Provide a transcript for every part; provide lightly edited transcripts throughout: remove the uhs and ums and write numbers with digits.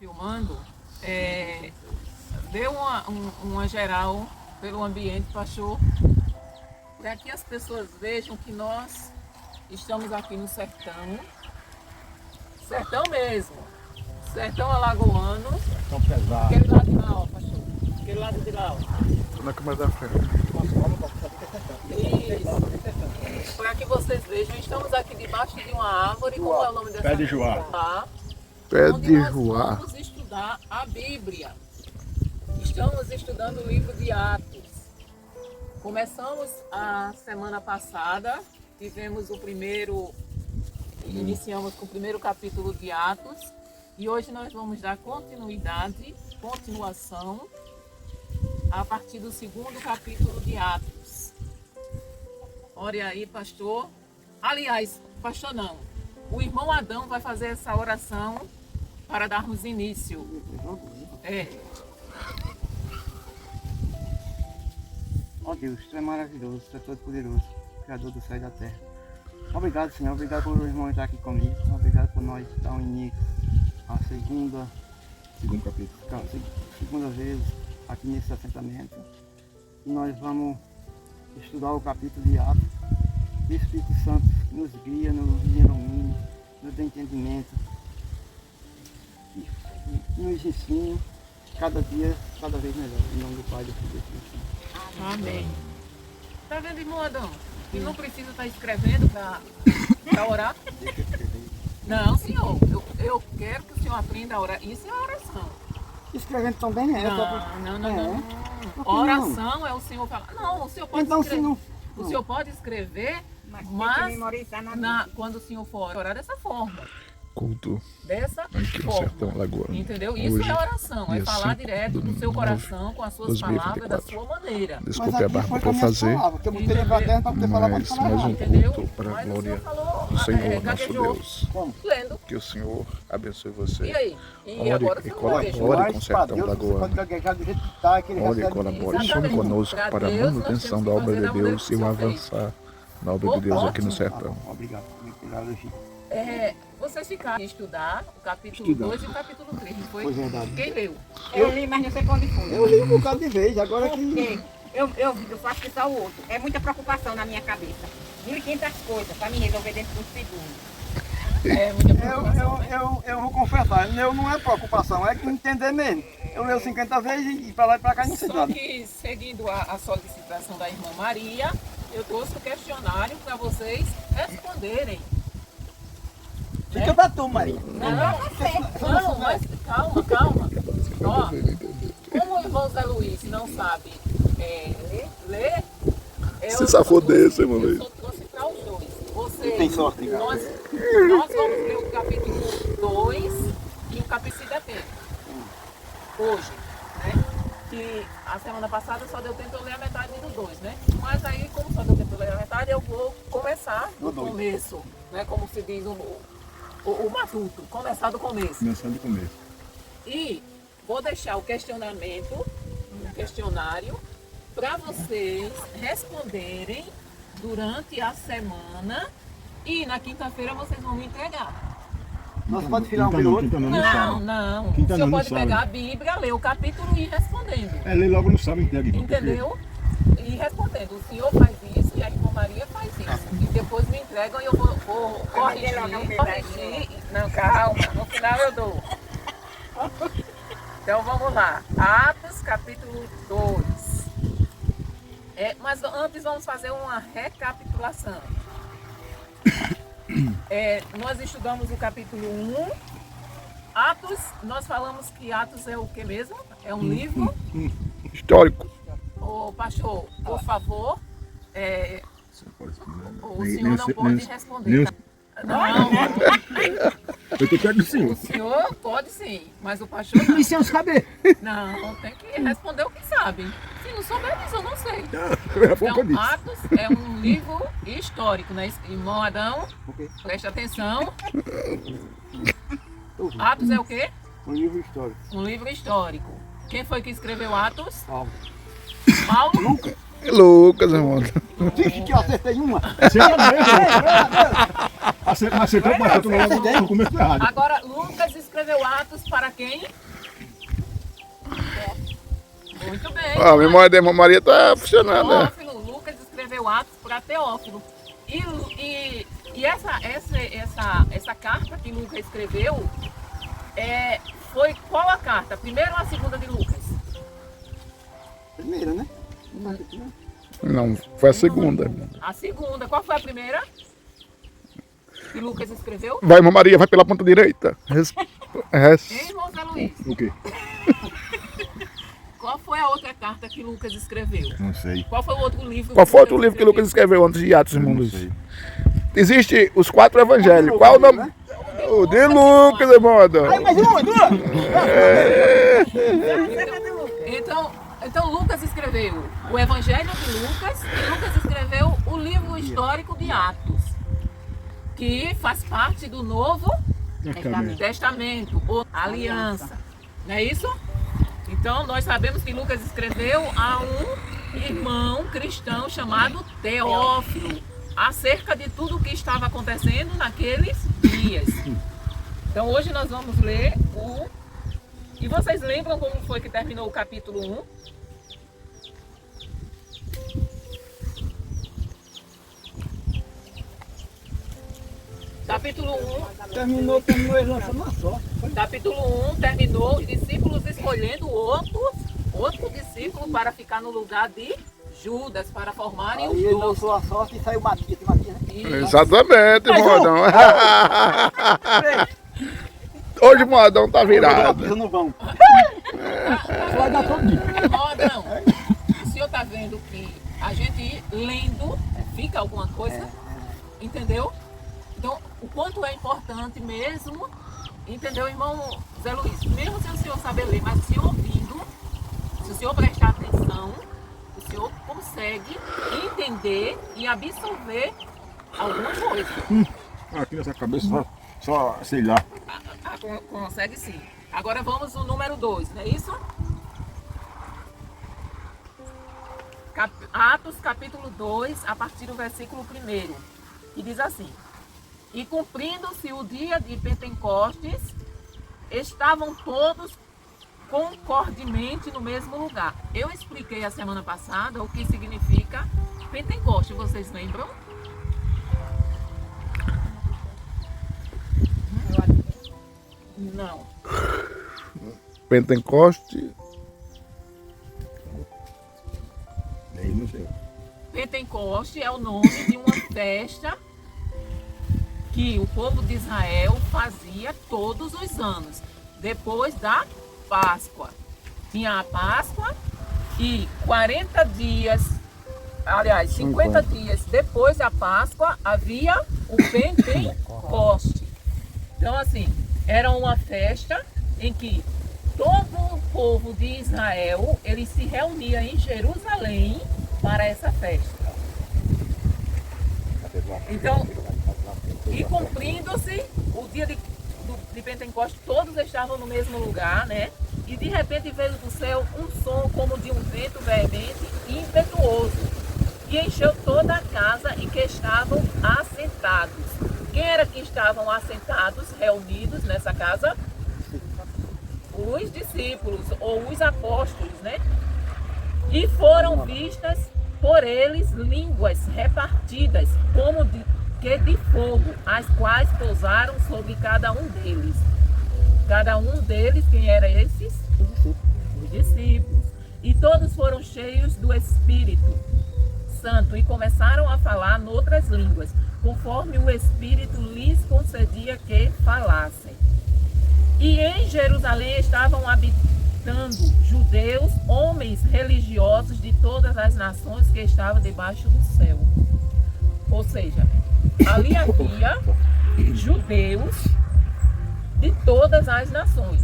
filmando, dê uma geral pelo ambiente, pastor, para que as pessoas vejam que nós estamos aqui no sertão mesmo, sertão alagoano, Sertão pesado. aquele lado de lá, ó, pastor, aquele lado de lá, ó. Tô na câmera da frente. Isso, para que vocês vejam, estamos aqui debaixo de uma árvore, como é o nome dessa Pé de Joá. árvore? Pé Onde de nós Joá. vamos estudar a Bíblia. Estamos estudando o livro de Atos. Começamos a semana passada, iniciamos com o primeiro capítulo de Atos e hoje nós vamos dar continuação a partir do segundo capítulo de Atos. Ore aí, pastor. Aliás, pastor não, o irmão Adão vai fazer essa oração para darmos início. Ó Deus, Tu é maravilhoso, Tu é todo poderoso, Criador do céu e da terra. Obrigado, Senhor, obrigado por o irmão estar aqui comigo, obrigado por nós dar um início à segunda vez aqui nesse assentamento. E nós vamos estudar o capítulo de Atos. Que o Espírito Santo nos guia, nos ilumine, nos dê entendimento e nos ensine cada dia, cada vez melhor. Em nome do Pai, do Filho e do Espírito Santo. Amém. Tá vendo, irmão Adão? Que não precisa estar escrevendo para orar? Não, senhor. Eu quero que o senhor aprenda a orar. Isso é oração. Escrevendo também é. Não. Oração é o senhor falar. Não, o senhor pode Então, escrever. se não... O senhor pode escrever, Mas mas tem que memorizar na quando o senhor for orar dessa forma. Culto Dessa aqui no sertão forma. alagoano. Entendeu? Isso Hoje, é oração. É dia falar 5 direto de do seu 9 coração, com as suas palavras, da 2024. sua maneira. Desculpe a barba para fazer, Porque eu botei na caderno para poder falar mas para falar mais um Entendeu? culto para a Mas o glória senhor falou, do Senhor nosso gaguejou. Deus. Lendo. Que o Senhor abençoe E você. aí? E Ore agora e você não colabore gaguejou. com o sertão alagoano. Ore e colabore junto conosco para a manutenção da obra de Deus e o avançar na obra de Deus aqui no sertão. Obrigado. Vocês ficaram a estudar o capítulo 2 e o capítulo 3, não foi? Foi verdade. Quem leu? Eu li, mas não sei pra onde foi. Eu li um bocado de vez, agora Porque que... eu faço que só o outro. É muita preocupação na minha cabeça. 1.500 coisas para me resolver dentro de um segundo. É muita preocupação. Eu vou confessar, meu não é preocupação, é que entender mesmo. Eu leio 50 vezes e para lá e para cá não sei Só nada. que, seguindo a solicitação da irmã Maria, eu trouxe o questionário para vocês responderem. Fica pra tu, Maria. Não, mas calma. Ó, como o irmão Zé Luiz não sabe ler, Se safou desse, irmão eu Luiz. só trouxe para os dois. Vocês, Tem sorte, nós vamos ler o capítulo 2 e o capítulo da tempo. Hoje, né? Que a semana passada só deu tempo de eu ler a metade do 2, né? Mas aí, como só deu tempo de eu ler a metade, eu vou começar do começo, né? Como se diz o matuto, começar do começo. Começando do começo. E vou deixar o questionamento, o questionário, para vocês responderem durante a semana e na quinta-feira vocês vão me entregar. Nós pode tirar um pelo outro? Não. Quinta O senhor não, pode no sábado. pegar a Bíblia, ler o capítulo e ir respondendo. É, lê logo no sábado entrega. Entendeu? E respondendo, o senhor faz isso e a irmã Maria faz isso. E depois me entregam e eu vou corrigir. Não, calma, no final eu dou. Então vamos lá. Atos capítulo 2. Mas antes vamos fazer uma recapitulação. Nós estudamos o capítulo 1. Atos, nós falamos que Atos é o que mesmo? É um livro. Histórico. Ô, pastor, por favor, o Nem- senhor nem não sei- pode nem- responder. nem- Tá? Não, Eu tô perto do senhor. o senhor pode sim, mas o pastor não. E se eu saber? Não, tem que responder o que sabe. Se não souber disso, eu não sei. Foi o que eu Então, disse. Atos é um livro histórico, né? Irmão Adão, preste atenção. Atos é o quê? Um livro histórico. Um livro histórico. Quem foi que escreveu Atos? Paulo. Paulo? Lucas, irmão. Vixe, que eu acertei uma. Acertou, mas acertou no começo errado. Agora, Lucas escreveu Atos para quem? Muito bem. A memória da irmã Maria está funcionando, né? Teófilo, Lucas escreveu Atos para Teófilo. E essa carta que Lucas escreveu, foi qual a carta? A primeira ou a segunda de Lucas? Primeiro, né? Não, foi a segunda, irmã. A segunda. Qual foi a primeira que Lucas escreveu? Vai, irmã Maria, vai pela ponta direita. Hein, irmão Zé Luiz? O quê? Qual foi a outra carta que Lucas escreveu? Não sei. Qual foi o outro livro? Qual foi outro livro que Lucas escreveu antes de Atos, irmão Não Luiz? sei. Existe os 4 evangelhos. Qual o nome? O de Lucas, irmão Adão. Então Lucas escreveu o Evangelho de Lucas e Lucas escreveu o livro histórico de Atos, que faz parte do Novo Testamento, ou Aliança. Não é isso? Então nós sabemos que Lucas escreveu a um irmão cristão chamado Teófilo, acerca de tudo o que estava acontecendo naqueles dias. Então hoje nós vamos ler o... E vocês lembram como foi que terminou o capítulo 1? Capítulo 1. Terminou ele lançando uma só. Capítulo 1 terminou os discípulos escolhendo outro discípulo para ficar no lugar de Judas, para formarem os Aí ele 12. lançou a sorte e saiu Matias, né? Isso. Exatamente, irmão Adão. Hoje o irmão Adão tá virado. Eu não vão. Vai dar todo dia. Não, o senhor está vendo que a gente lendo fica alguma coisa, entendeu? Então, o quanto é importante mesmo, entendeu, irmão Zé Luiz? Mesmo sem o senhor saber ler, mas o senhor ouvindo, se o senhor prestar atenção, o senhor consegue entender e absorver alguma coisa. Aqui nessa cabeça só sei lá. Consegue sim. Agora vamos no número 2, não é isso? Atos capítulo 2, a partir do versículo 1, que diz assim: E cumprindo-se o dia de Pentecostes, estavam todos concordemente no mesmo lugar. Eu expliquei a semana passada o que significa Pentecostes, vocês lembram? Não. Pentecoste. Aí não sei. Pentecoste é o nome de uma festa que o povo de Israel fazia todos os anos, depois da Páscoa. Tinha a Páscoa e 40 dias, aliás, 50 dias depois da Páscoa, havia o Pentecoste. Então, assim, era uma festa em que todo o povo de Israel, ele se reunia em Jerusalém para essa festa. Então, e cumprindo-se o dia de Pentecostes, todos estavam no mesmo lugar, né? E de repente veio do céu um som como de um vento veemente e impetuoso, que encheu toda a casa em que estavam assentados. Quem era que estavam assentados, reunidos nessa casa? Os discípulos, ou os apóstolos, né? E foram vistas por eles línguas repartidas, como de fogo, as quais pousaram sobre cada um deles. Cada um deles, quem era esses? Os discípulos. E todos foram cheios do Espírito Santo e começaram a falar noutras línguas, conforme o Espírito lhes concedia que falassem. E em Jerusalém estavam habitando judeus, homens religiosos de todas as nações que estavam debaixo do céu. Ou seja, ali havia judeus de todas as nações.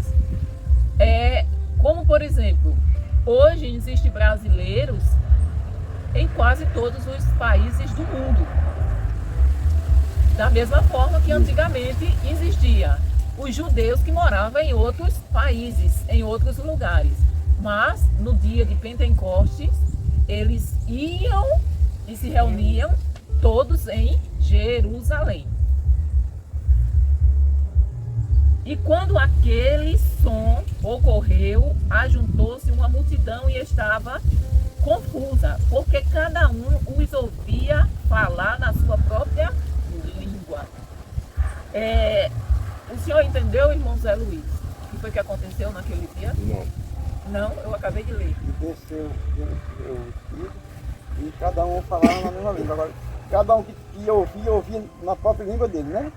Como, por exemplo, hoje existem brasileiros em quase todos os países do mundo. Da mesma forma que antigamente existia os judeus que moravam em outros países, em outros lugares. Mas no dia de Pentecostes, eles iam e se reuniam todos em Jerusalém. E quando aquele som ocorreu, ajuntou-se uma multidão e estava confusa, porque cada um os ouvia falar na sua própria língua. O senhor entendeu, irmão Zé Luiz, o que foi que aconteceu naquele dia? Não. Não, eu acabei de ler. E desceu o Espírito e cada um falava na mesma língua. Agora, cada um que ouvia na própria língua dele, né?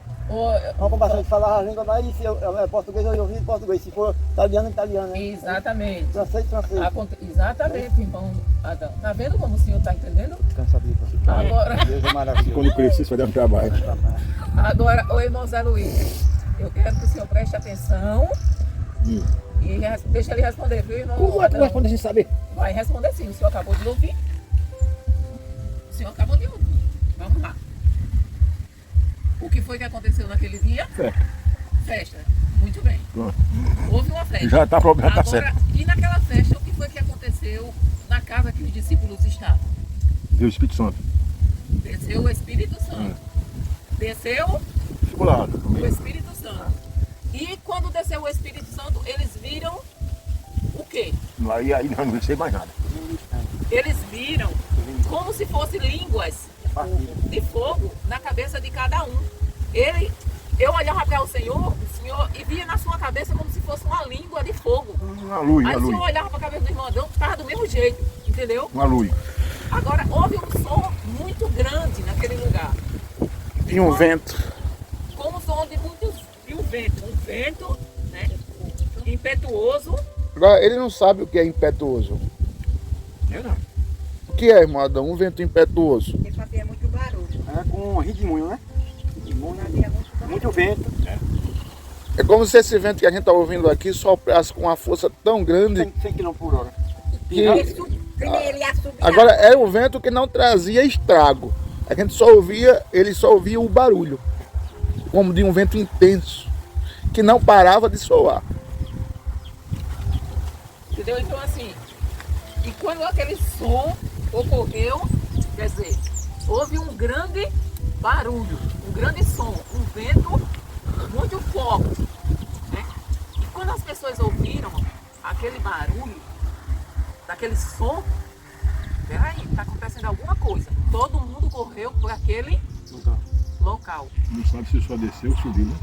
Vamos passar de falar a língua lá e se é português, eu ouvi em português. Se for italiano, italiano, né? Exatamente. Francês. Exatamente, irmão Adão. Tá vendo como o senhor está entendendo? Agora, Deus é maravilhoso. Quando crescer, você vai dar um trabalho. agora, ô irmão Zé Luiz, eu quero que o senhor preste atenção e deixa ele responder, viu, irmão Como é que Adão? vai responder sem saber? Vai responder sim, o senhor acabou de ouvir. O senhor acabou de ouvir. Vamos lá. O que foi que aconteceu naquele dia? Festa. Muito bem. Pronto. Houve uma festa. Já tá Agora, certo. e naquela festa, o que foi que aconteceu na casa que os discípulos estavam? Deus Espírito Santo. Desceu o Espírito Santo. Desceu Ficou lá. o Espírito Santo. E quando desceu o Espírito Santo, eles viram o quê? Aí não sei mais nada. Eles viram como se fossem línguas de fogo na cabeça de cada um. Eu olhava para o Senhor, e via na sua cabeça como se fosse uma língua de fogo. Uma luz, Aí uma o Senhor luz. olhava para a cabeça do irmão Adão, estava do mesmo jeito, entendeu? Uma luz. Agora, houve um som muito grande naquele lugar. E um vento. Como o som de muitos... E um vento, né? Impetuoso. Agora, ele não sabe o que é impetuoso. Eu não. O que é, irmão Adão? Um vento impetuoso. Ele fazia muito barulho. É com um redemoinho, né? Redemoinho, Fazia muito barulho. muito vento. É como se esse vento que a gente está ouvindo aqui soprasse com uma força tão grande 100 km por hora. que... Primeiro ele ia subir. Agora, era um vento que não trazia estrago. A gente só ouvia, ele só ouvia o barulho. Como de um vento intenso, que não parava de soar. Entendeu? Então, assim, e quando aquele som ocorreu, quer dizer, houve um grande barulho, um grande som, um vento muito forte, né? E quando as pessoas ouviram aquele barulho, daquele som, peraí, está acontecendo alguma coisa. Todo mundo correu por aquele local. Não sabe se só desceu ou subiu, né?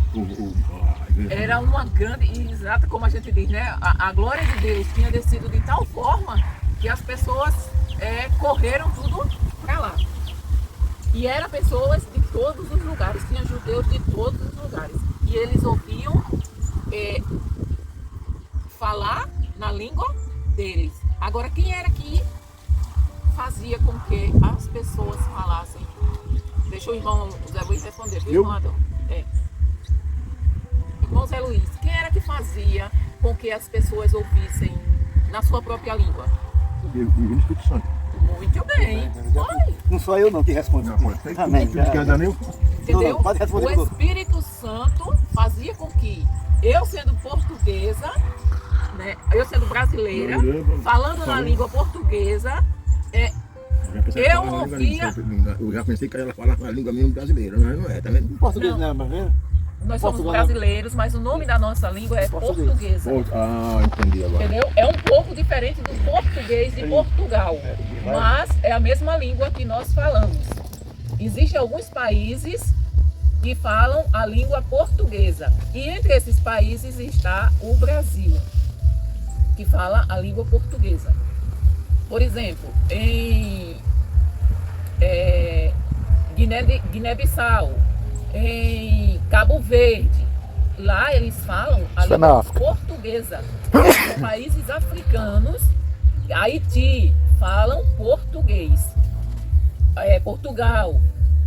Era uma grande, e exata como a gente diz, né? A glória de Deus tinha descido de tal forma que as pessoas correram tudo para lá. E eram pessoas de todos os lugares, tinha judeus de todos os lugares. E eles ouviam falar na língua deles. Agora, quem era que fazia com que as pessoas falassem? Deixa o irmão Zé Luiz responder, viu, irmão Adão? Irmão Zé Luiz, quem era que fazia com que as pessoas ouvissem na sua própria língua? E o Espírito Santo. Muito bem. Olha, Não sou eu não que respondo. Não, pode. Amém. Não quer dar nem o... entendeu? Não, pode responder O tudo. Espírito Santo fazia com que eu, sendo portuguesa, né, eu sendo brasileira, falando na língua portuguesa, Eu já pensei que ela falava a língua mesmo brasileira, mas não é, tá vendo? Português Não. não é brasileiro? nós somos Portugal. brasileiros, mas o nome da nossa língua é portuguesa. Ah, entendi agora. Entendeu? É um pouco diferente do português de Portugal, mas é a mesma língua que nós falamos. Existem alguns países que falam a língua portuguesa, e entre esses países está o Brasil, que fala a língua portuguesa. Por exemplo, em Guiné-Bissau, em Cabo Verde, lá eles falam a Isso é na língua África. portuguesa. Em países africanos, Haiti, falam português. Portugal.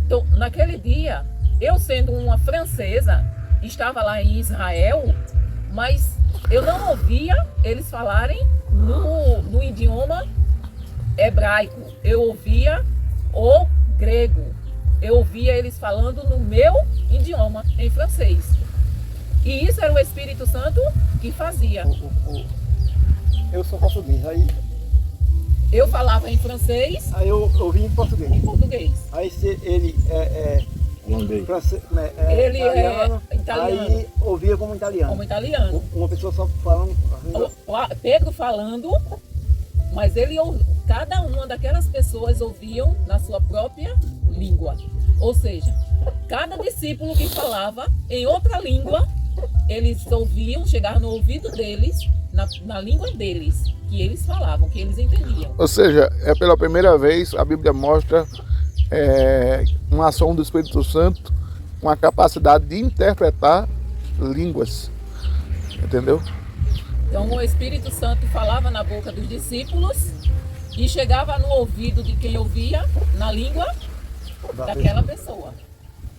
Então, naquele dia, eu sendo uma francesa, estava lá em Israel, mas eu não ouvia eles falarem no idioma hebraico. Eu ouvia o grego. Eu ouvia eles falando no meu idioma, em francês. E isso era o Espírito Santo que fazia. Eu sou português, aí Eu falava em francês eu ouvi em e português. em português. Aí se ele é Holandês. francês, Ele italiano, é italiano. Aí ouvia como italiano. Como italiano. Uma pessoa só falando. Pedro falando, mas cada uma daquelas pessoas ouviam na sua própria língua. Ou seja, cada discípulo que falava em outra língua, eles ouviam, chegar no ouvido deles, na língua deles, que eles falavam, que eles entendiam. Ou seja, é pela primeira vez a Bíblia mostra uma ação do Espírito Santo com a capacidade de interpretar línguas. Entendeu? Então o Espírito Santo falava na boca dos discípulos e chegava no ouvido de quem ouvia na língua daquela pessoa.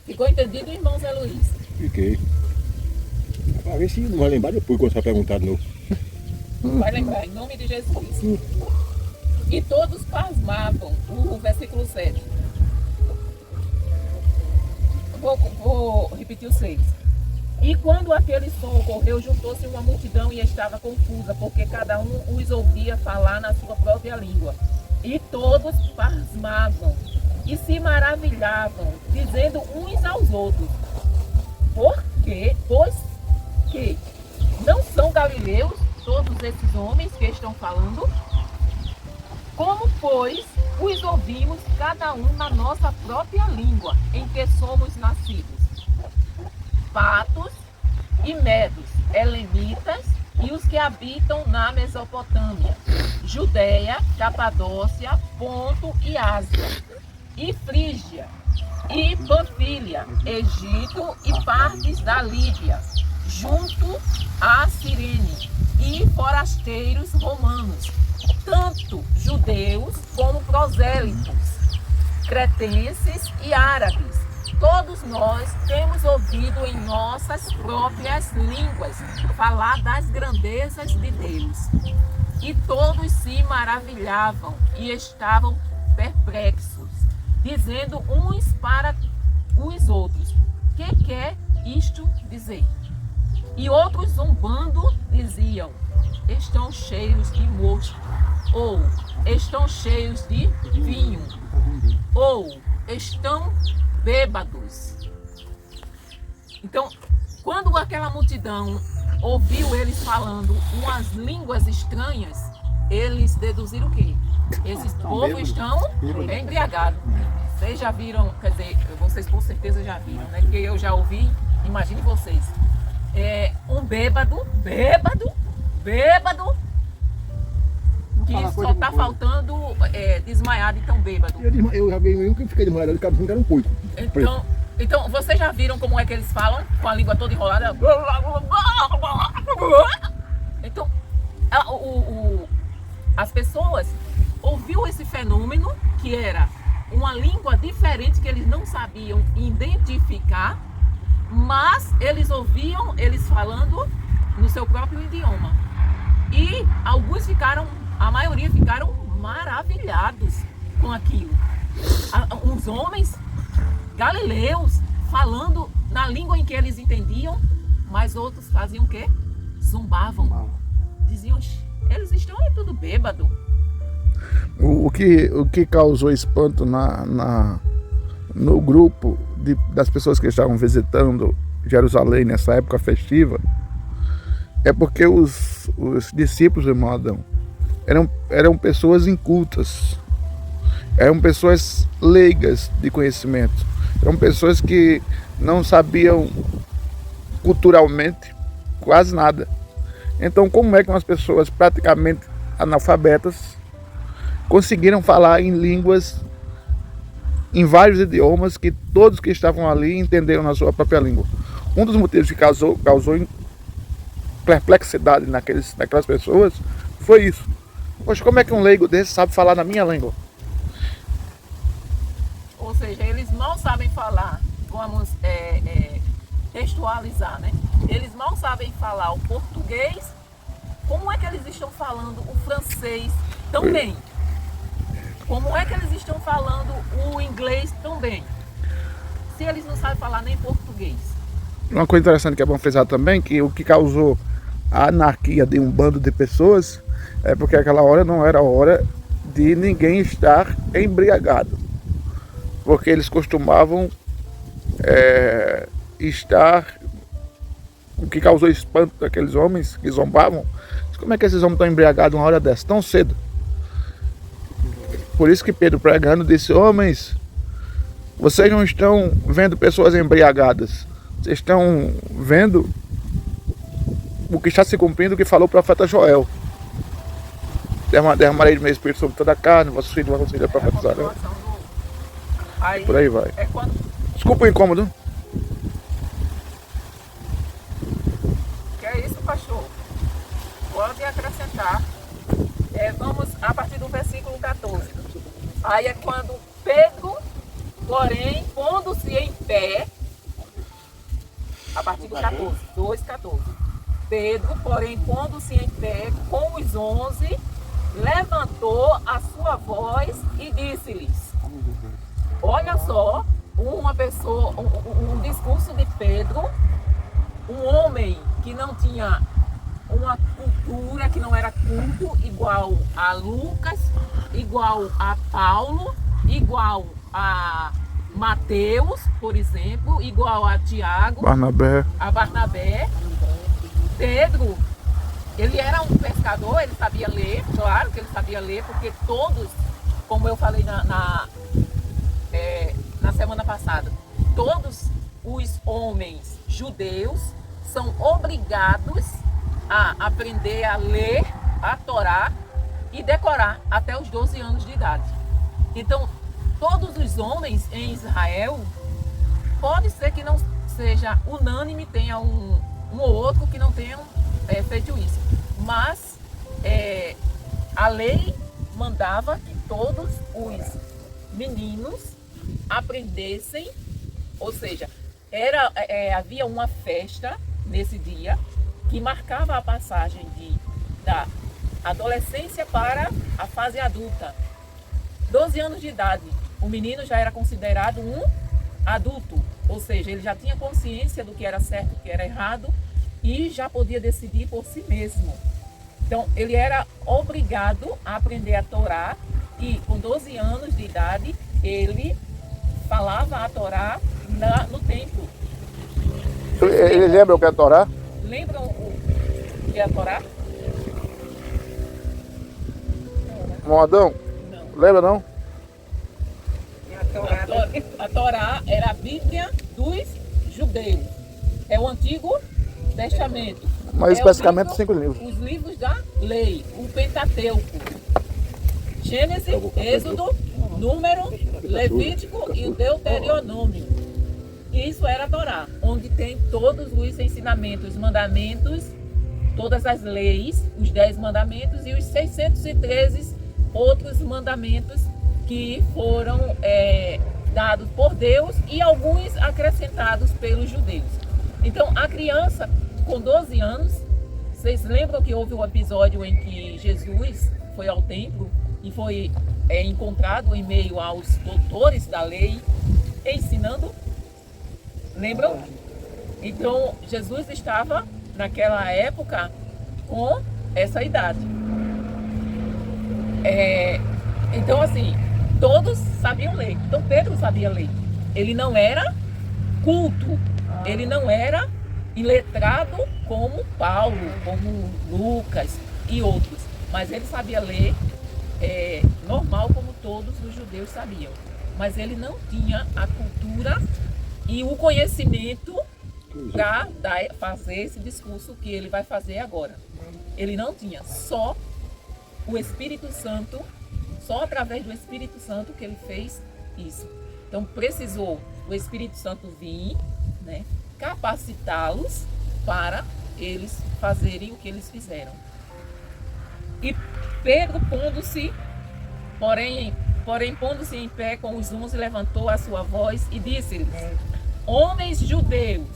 Ficou entendido, irmão Zé Luiz? Fiquei. Pra ver se não vai lembrar depois quando você perguntar de novo. Vai lembrar, em nome de Jesus. E todos pasmavam, o versículo 7. Vou repetir o 6. E quando aquele som ocorreu, juntou-se uma multidão e estava confusa, porque cada um os ouvia falar na sua própria língua. E todos pasmavam e se maravilhavam, dizendo uns aos outros: por quê? Pois que não são galileus todos esses homens que estão falando? Como, pois, os ouvimos cada um na nossa própria língua, em que somos nascidos? Patos e medos, elenitas e os que habitam na Mesopotâmia, Judéia, Capadócia, Ponto e Ásia, e Frígia, e Panfília, Egito e partes da Líbia, junto a Cirene, e forasteiros romanos, tanto judeus como prosélitos, cretenses e árabes. Todos nós temos ouvido em nossas próprias línguas falar das grandezas de Deus. E todos se maravilhavam e estavam perplexos, dizendo uns para os outros: que quer isto dizer? E outros, zombando, diziam: estão cheios de mosto, ou estão cheios de vinho, ou estão bêbados. Então, quando aquela multidão ouviu eles falando umas línguas estranhas, eles deduziram o quê? Esses povos estão embriagados. Vocês já viram, quer dizer, vocês com certeza já viram, né? Que eu já ouvi, imagine vocês. Um bêbado, que só tá faltando desmaiar de tão bêbado. Eu já vi um que fiquei desmaiado, o cabeça era um poico. Então, vocês já viram como é que eles falam? Com a língua toda enrolada? Então, as pessoas ouviu esse fenômeno, que era uma língua diferente que eles não sabiam identificar, mas eles ouviam eles falando no seu próprio idioma. E alguns a maioria ficaram maravilhados com aquilo. Uns homens galileus falando na língua em que eles entendiam, mas outros faziam o quê? Zombavam. Diziam: eles estão aí tudo bêbado. O que causou espanto no grupo das pessoas que estavam visitando Jerusalém nessa época festiva é porque os discípulos, irmão Adão, eram pessoas incultas, eram pessoas leigas de conhecimento, eram pessoas que não sabiam culturalmente quase nada. Então, como é que umas pessoas praticamente analfabetas conseguiram falar em línguas, em vários idiomas, que todos que estavam ali entenderam na sua própria língua? Um dos motivos que causou perplexidade naquelas pessoas foi isso. Poxa, como é que um leigo desse sabe falar na minha língua? Ou seja, eles mal sabem falar, vamos textualizar, né? Eles mal sabem falar o português. Como é que eles estão falando o francês tão bem? Como é que eles estão falando o inglês tão bem? Se eles não sabem falar nem português. Uma coisa interessante que é bom frisar também, que o que causou a anarquia de um bando de pessoas é porque aquela hora não era hora de ninguém estar embriagado. Porque eles costumavam estar o que causou espanto daqueles homens que zombavam. Como é que esses homens estão embriagados uma hora dessa, tão cedo? Por isso que Pedro, pregando, disse: homens, vocês não estão vendo pessoas embriagadas, vocês estão vendo o que está se cumprindo, o que falou o profeta Joel. Derramarei do meu espírito sobre toda a carne, vossos filhos vão conseguir profetizar. Aí, Por aí vai. é quando Desculpa o incômodo. que é isso, pastor? Pode acrescentar. Vamos a partir do versículo 14. Aí é quando Pedro, porém, pondo-se em pé, a partir do 14, 2:14. Pedro, porém, pondo-se em pé com os 11, levantou a sua voz e disse-lhes: olha só, uma pessoa, um discurso de Pedro, um homem que não tinha uma cultura, que não era culto, igual a Lucas, igual a Paulo, igual a Mateus, por exemplo, igual a Tiago, a Barnabé. Pedro, ele era um pescador, ele sabia ler, claro que ele sabia ler, porque todos, como eu falei na semana passada, todos os homens judeus são obrigados a aprender a ler a Torá e decorar até os 12 anos de idade. Então, todos os homens em Israel, pode ser que não seja unânime, tenha um ou outro que não tenham feito isso, mas a lei mandava que todos os meninos aprendessem, ou seja, havia uma festa nesse dia que marcava a passagem da adolescência para a fase adulta. 12 anos de idade, o menino já era considerado um adulto, ou seja, ele já tinha consciência do que era certo e do que era errado e já podia decidir por si mesmo. Então, ele era obrigado a aprender a Torá e com 12 anos de idade, ele falava a Torá no templo. Ele lembra o que é a Torá? Lembram o que é a Torá? Moadão? Não. Lembra não? A Torá era a Bíblia dos judeus. É o Antigo Testamento. Mas especificamente 5 livros. Os livros da lei, o Pentateuco. Gênesis, Êxodo, Número, Levítico e o Deuteronômio. E isso era a Torá, onde tem todos os ensinamentos, os mandamentos, todas as leis, os 10 mandamentos e os 613 outros mandamentos que foram dados por Deus e alguns acrescentados pelos judeus. Então, a criança com 12 anos, vocês lembram que houve um episódio em que Jesus foi ao templo e foi encontrado em meio aos doutores da lei, ensinando? Lembram? Então, Jesus estava, naquela época, com essa idade. Então, assim, todos sabiam ler. Então, Pedro sabia ler. Ele não era culto. Ele não era iletrado como Paulo, como Lucas e outros. Mas ele sabia ler normal, como todos os judeus sabiam. Mas ele não tinha a cultura e o conhecimento para fazer esse discurso que ele vai fazer agora. Ele não tinha, só o Espírito Santo, só através do Espírito Santo que ele fez isso. Então precisou o Espírito Santo vir, né, capacitá-los para eles fazerem o que eles fizeram. E Pedro, pondo-se, porém pondo-se em pé com os 11, levantou a sua voz e disse-lhes: homens judeus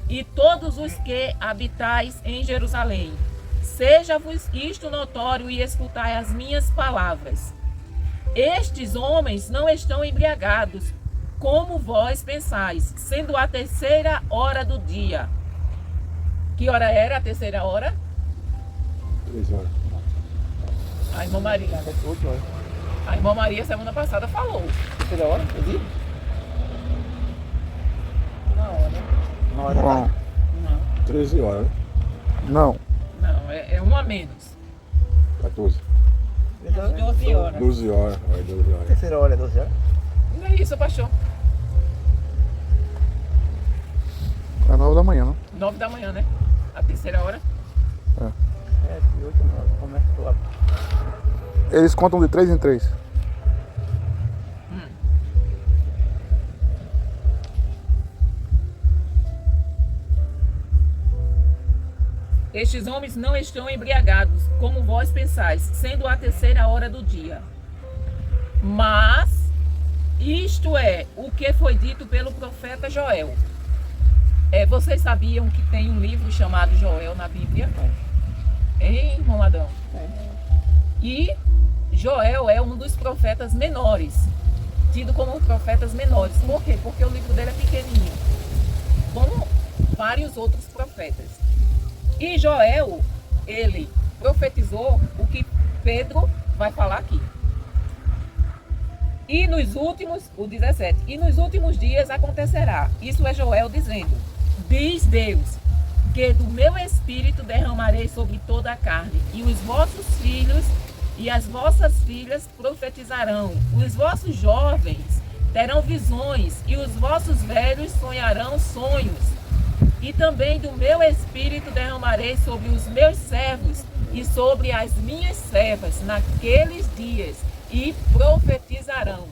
e todos os que habitais em Jerusalém, seja-vos isto notório e escutai as minhas palavras. Estes homens não estão embriagados, como vós pensais, sendo a 3ª hora do dia. Que hora era a 3ª hora? 3 horas. A irmã Maria. 8 horas. A irmã Maria, semana passada, falou. 3ª hora? Eu vi? Na hora. Bom, Não. 13 horas, né? Não. Não, é um a menos. 14. 12 horas. 12 horas. Olha, 12 horas. Terceira hora é 12 horas. Não é isso, pastor. É 9 da manhã, não? 9 da manhã, né? A terceira hora. 7, 8, 9. Começa lá. Eles contam de 3 em 3. Estes homens não estão embriagados, como vós pensais, sendo a terceira hora do dia. Mas isto é o que foi dito pelo profeta Joel. Vocês sabiam que tem um livro chamado Joel na Bíblia? Hein, irmão Adão? E Joel é um dos profetas menores, tido como profetas menores. Por quê? Porque o livro dele é pequenininho, como vários outros profetas. E Joel, ele profetizou o que Pedro vai falar aqui. E nos últimos, o 17, e nos últimos dias acontecerá, isso é Joel dizendo, diz Deus, que do meu espírito derramarei sobre toda a carne, e os vossos filhos e as vossas filhas profetizarão, os vossos jovens terão visões, e os vossos velhos sonharão sonhos. E também do meu espírito derramarei sobre os meus servos e sobre as minhas servas naqueles dias, e profetizarão.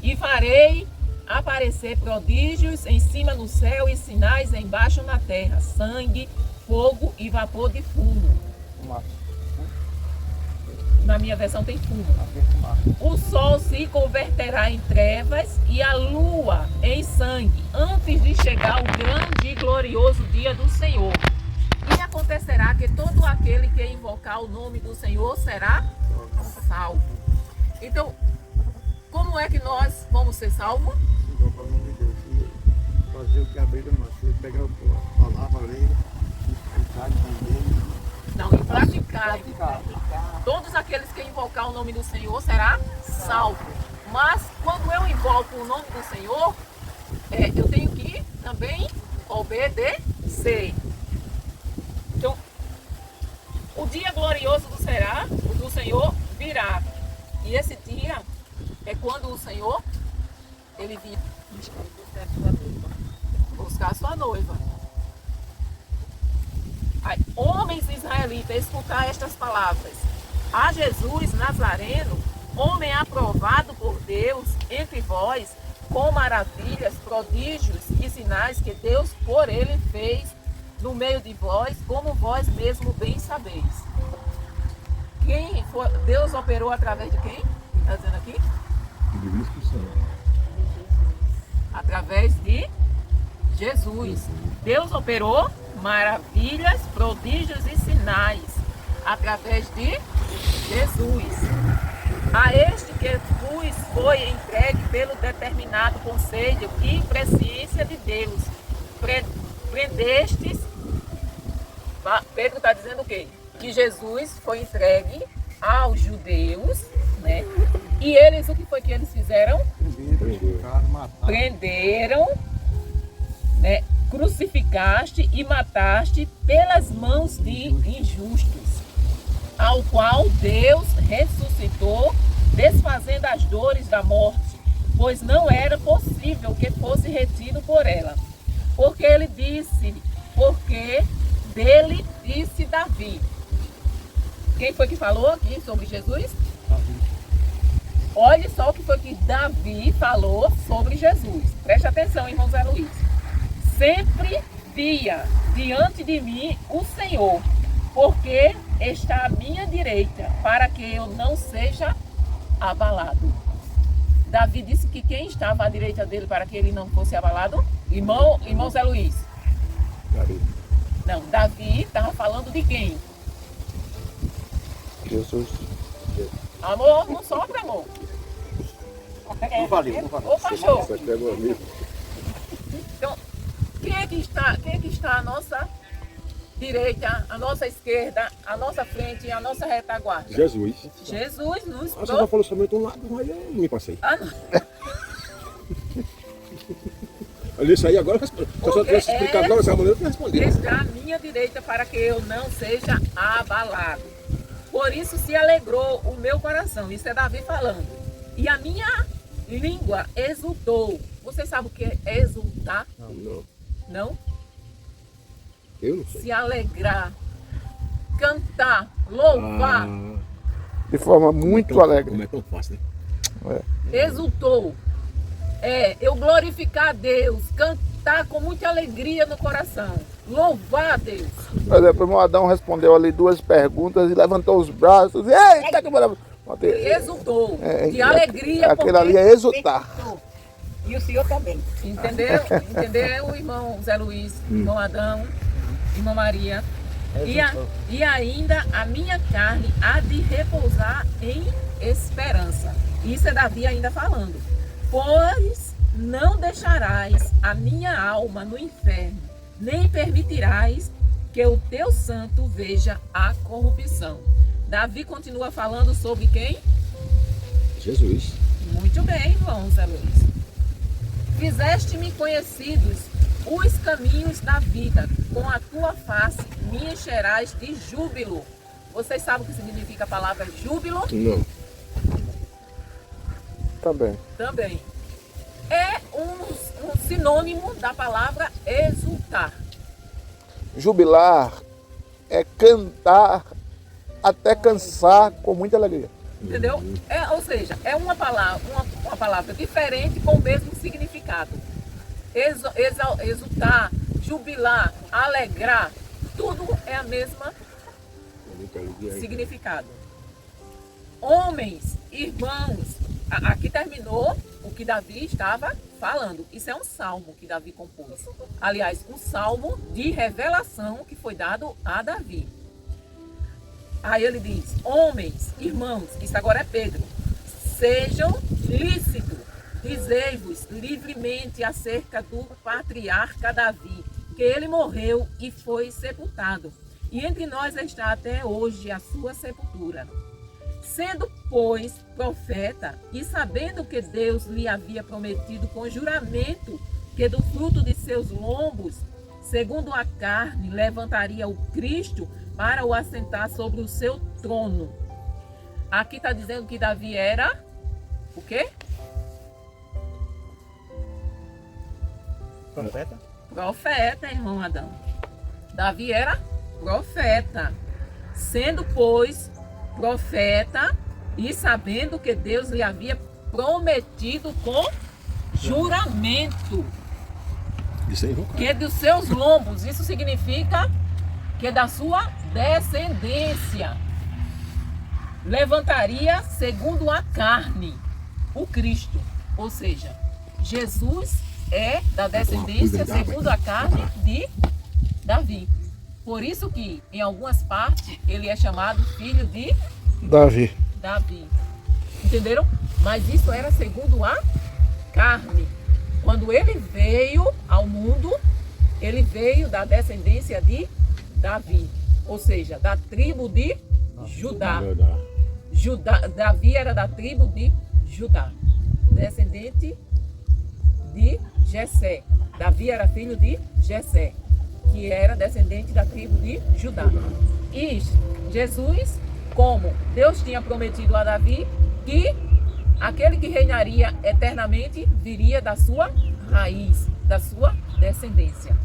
E farei aparecer prodígios em cima no céu e sinais embaixo na terra, sangue, fogo e vapor de fumo. Na minha versão tem fumo. O sol se converterá em trevas e a lua em sangue, antes de chegar o grande e glorioso dia do Senhor. E acontecerá que todo aquele que invocar o nome do Senhor será salvo. Então, como é que nós vamos ser salvos? Invocar o nome de Deus. E fazer o que a Bíblia manda. Você pegar a palavra, ler, explicar, entender. Não, e praticar. Todos aqueles que invocar o nome do Senhor será salvo. Mas quando eu invoco o nome do Senhor, eu tenho que também obedecer. Então, o dia glorioso do Senhor virá. E esse dia é quando o Senhor, ele vir buscar a sua noiva. Aí, homens israelitas, escutar estas palavras. A Jesus Nazareno, homem aprovado por Deus entre vós, com maravilhas, prodígios e sinais que Deus por ele fez no meio de vós, como vós mesmo bem sabeis. Deus operou através de quem? Está dizendo aqui? Do Espírito Santo. Através de Jesus. Deus operou maravilhas, prodígios e sinais através de Jesus. A este que vos foi entregue pelo determinado conselho e presciência de Deus, prendestes. Pedro está dizendo o quê? Que Jesus foi entregue aos judeus, né? E eles, o que foi que eles fizeram? Prenderam, né? Crucificaste e mataste pelas mãos de injustos, ao qual Deus ressuscitou, desfazendo as dores da morte, pois não era possível que fosse retido por ela. Porque dele disse Davi. Quem foi que falou aqui sobre Jesus? Olhe só o que foi que Davi falou sobre Jesus. Preste atenção, irmão Zé Luiz. Sempre via diante de mim o Senhor, porque está à minha direita, para que eu não seja abalado. Davi disse que quem estava à direita dele para que ele não fosse abalado? Irmão Zé Luiz. Não, Davi estava falando de quem? Jesus. Amor, não sopra, amor. Não valeu. Ô, pastor. Você pega o amigo. Então, quem é que está à nossa direita, à nossa esquerda, à nossa frente e à nossa retaguarda? Jesus. Jesus nos Você já falou somente um lado, mas eu não me passei. Ali isso aí agora, se eu só tivesse explicado agora dessa maneira, eu tinha respondido. Está à minha direita para que eu não seja abalado. Por isso se alegrou o meu coração. Isso é Davi falando. E a minha língua exultou. Você sabe o que é exultar? Não, Não? eu não sei. Se alegrar, cantar, louvar, De forma muito alegre. Como é tão fácil, né? exultou. Eu glorificar a Deus, cantar com muita alegria no coração, louvar a Deus. Por exemplo, o irmão Adão respondeu ali 2 perguntas e levantou os braços. Eita, que maravilha! Exultou, de alegria. Aquele porque ali é exultar. Exultou. E o senhor também. Entendeu? Entendeu, irmão Zé Luiz, irmão Adão, irmã Maria? E ainda a minha carne há de repousar em esperança. Isso é Davi ainda falando. Pois não deixarás a minha alma no inferno, nem permitirás que o teu santo veja a corrupção. Davi continua falando sobre quem? Jesus. Muito bem, irmão Zé Luiz. Fizeste-me conhecidos os caminhos da vida, com a tua face me encherás de júbilo. Vocês sabem o que significa a palavra júbilo? Não. Também. Também. É um sinônimo da palavra exultar. Jubilar é cantar até cansar com muita alegria. Entendeu? Ou seja, é uma palavra diferente com o mesmo significado. Exultar, jubilar, alegrar, tudo é a mesma significado. Homens, irmãos, aqui terminou o que Davi estava falando. Isso é um salmo que Davi compôs. Aliás, um salmo de revelação que foi dado a Davi. Aí ele diz: homens, irmãos, isso agora é Pedro, sejam lícitos, dizei-vos livremente acerca do patriarca Davi, que ele morreu e foi sepultado. E entre nós está até hoje a sua sepultura. Sendo, pois, profeta, e sabendo que Deus lhe havia prometido com juramento que do fruto de seus lombos, segundo a carne, levantaria o Cristo para o assentar sobre o seu trono. Aqui está dizendo que Davi era o quê? Profeta? Profeta, irmão Adão. Davi era profeta. Sendo, pois, profeta e sabendo que Deus lhe havia prometido com juramento Isso é invocado. que dos seus lombos, isso significa que da sua descendência levantaria segundo a carne o Cristo, ou seja, Jesus é da descendência segundo a carne de Davi. Por isso que em algumas partes ele é chamado filho de Davi. Entenderam? Mas isso era segundo a carne. Quando ele veio ao mundo, ele veio da descendência de Davi, ou seja, da tribo de Judá. Davi era da tribo de Judá, descendente de Jessé. Davi era filho de Jessé, que era descendente da tribo de Judá. E Jesus, como Deus tinha prometido a Davi que aquele que reinaria eternamente viria da sua raiz, da sua descendência.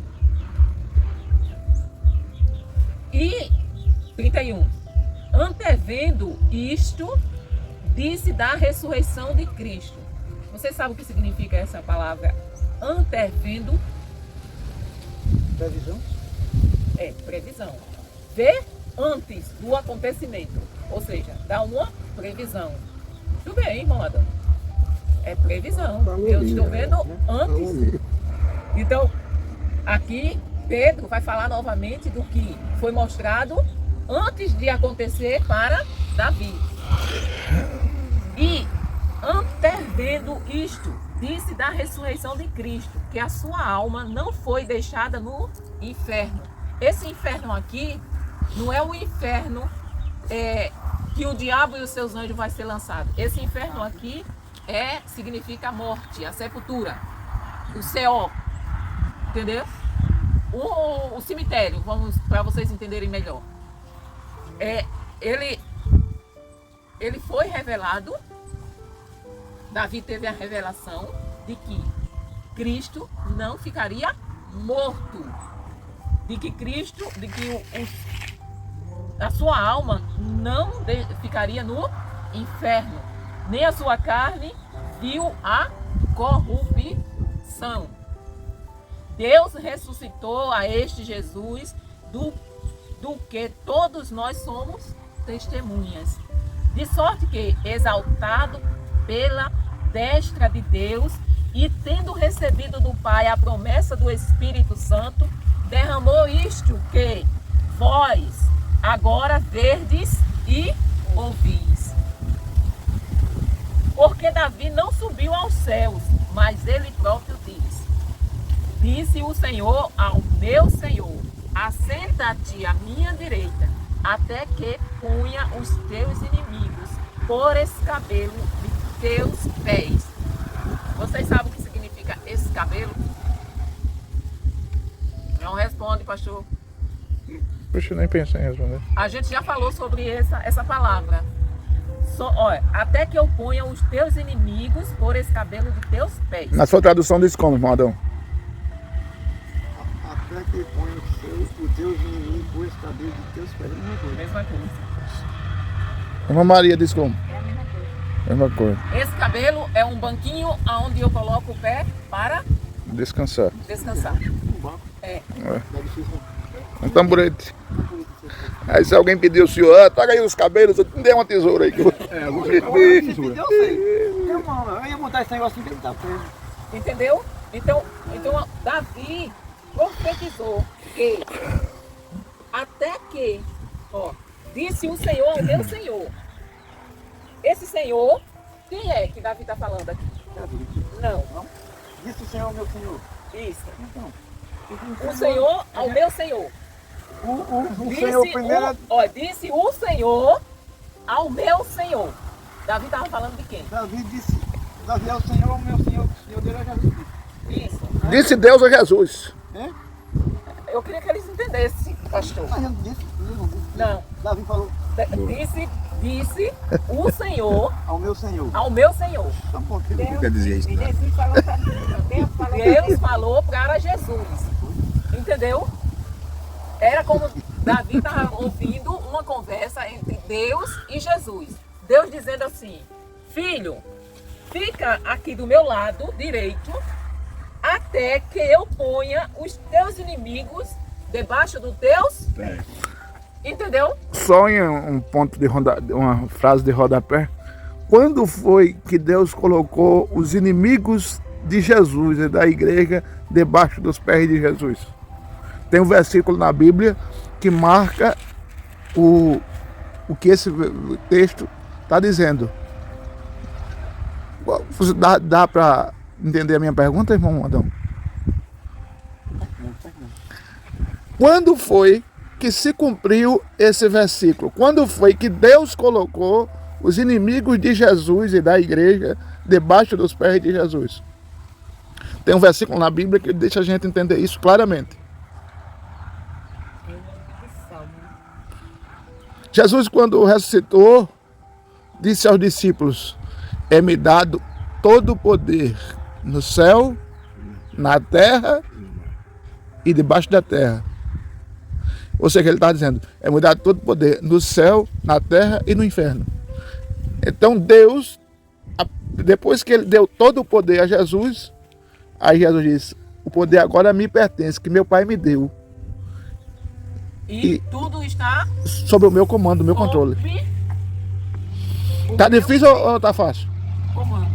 E 31. Antevendo isto, disse da ressurreição de Cristo. Você sabe o que significa essa palavra antevendo? Previsão? É, previsão. Ver antes do acontecimento. Ou seja, dá uma previsão. Tudo bem, irmão Adão. É previsão. Eu estou vendo antes. Então, aqui Pedro vai falar novamente do que foi mostrado antes de acontecer para Davi. E antevendo isto, disse da ressurreição de Cristo, que a sua alma não foi deixada no inferno. Esse inferno aqui não é o inferno que o diabo e os seus anjos vai ser lançado. Esse inferno aqui significa a morte, a sepultura, o Seol. Entendeu? O cemitério, vamos para vocês entenderem melhor. Ele foi revelado, Davi teve a revelação de que Cristo não ficaria morto. De que a sua alma não ficaria no inferno. Nem a sua carne viu a corrupção. Deus ressuscitou a este Jesus do que todos nós somos testemunhas. De sorte que, exaltado pela destra de Deus e tendo recebido do Pai a promessa do Espírito Santo, derramou isto que vós agora verdes e ouvis. Porque Davi não subiu aos céus, mas ele próprio disse o Senhor ao meu Senhor: assenta-te à minha direita, até que ponha os teus inimigos por escabelo de teus pés. Vocês sabem o que significa escabelo? Não responde, pastor. Puxa, eu nem pensei em responder. A gente já falou sobre essa palavra. Olha, até que eu ponha os teus inimigos por escabelo de teus pés. Na sua tradução diz como, irmão Adão? Até que põe os teus inimigos por escabelo de teus pés. Mesma coisa. Irmã Maria diz como? É a mesma coisa. Mesma coisa. Escabelo é um banquinho onde eu coloco o pé para Descansar. descansar. É. Um tamborete. Aí se alguém pedir o senhor, traga aí os cabelos, eu te dei uma tesoura aí. Que eu... Se pedir, eu sei. Eu ia montar esse negócio assim que ele tá preso. Entendeu? Então Davi profetizou que até que, disse o Senhor ao meu Senhor. Esse Senhor, quem é que Davi está falando aqui? Davi. Não. Disse o Senhor ao meu Senhor. Isso. Então. O Senhor ao meu Senhor. O Senhor primeiro. Disse o Senhor ao meu Senhor. Davi estava falando de quem? Davi é o Senhor ao meu Senhor. O Senhor dele é Jesus. Isso. Disse Deus a Jesus. É? Eu queria que eles entendessem, pastor. Mas eu não disse. Não. Davi falou Disse o Senhor ao meu Senhor. ao meu Senhor. Tá bom, Não quer dizer isso, E né? Jesus falou para Deus falou para Jesus. Entendeu? Era como Davi estava ouvindo uma conversa entre Deus e Jesus. Deus dizendo assim: filho, fica aqui do meu lado direito até que eu ponha os teus inimigos debaixo dos teus pés. Entendeu? Só em um ponto de uma frase de rodapé. Quando foi que Deus colocou os inimigos de Jesus e da igreja debaixo dos pés de Jesus? Tem um versículo na Bíblia que marca o que esse texto está dizendo. Dá para entender a minha pergunta, irmão Adão? Quando foi que se cumpriu esse versículo? Quando foi que Deus colocou os inimigos de Jesus e da igreja debaixo dos pés de Jesus? Tem um versículo na Bíblia que deixa a gente entender isso claramente. Jesus, quando ressuscitou, disse aos discípulos: é-me dado todo o poder no céu, na terra e debaixo da terra. Ou seja, ele está dizendo: é-me dado todo o poder no céu, na terra e no inferno. Então Deus, depois que ele deu todo o poder a Jesus, aí Jesus disse: o poder agora me pertence, que meu Pai me deu. E tudo está Sob o meu comando, o meu controle. Tá difícil ou tá fácil? Comando.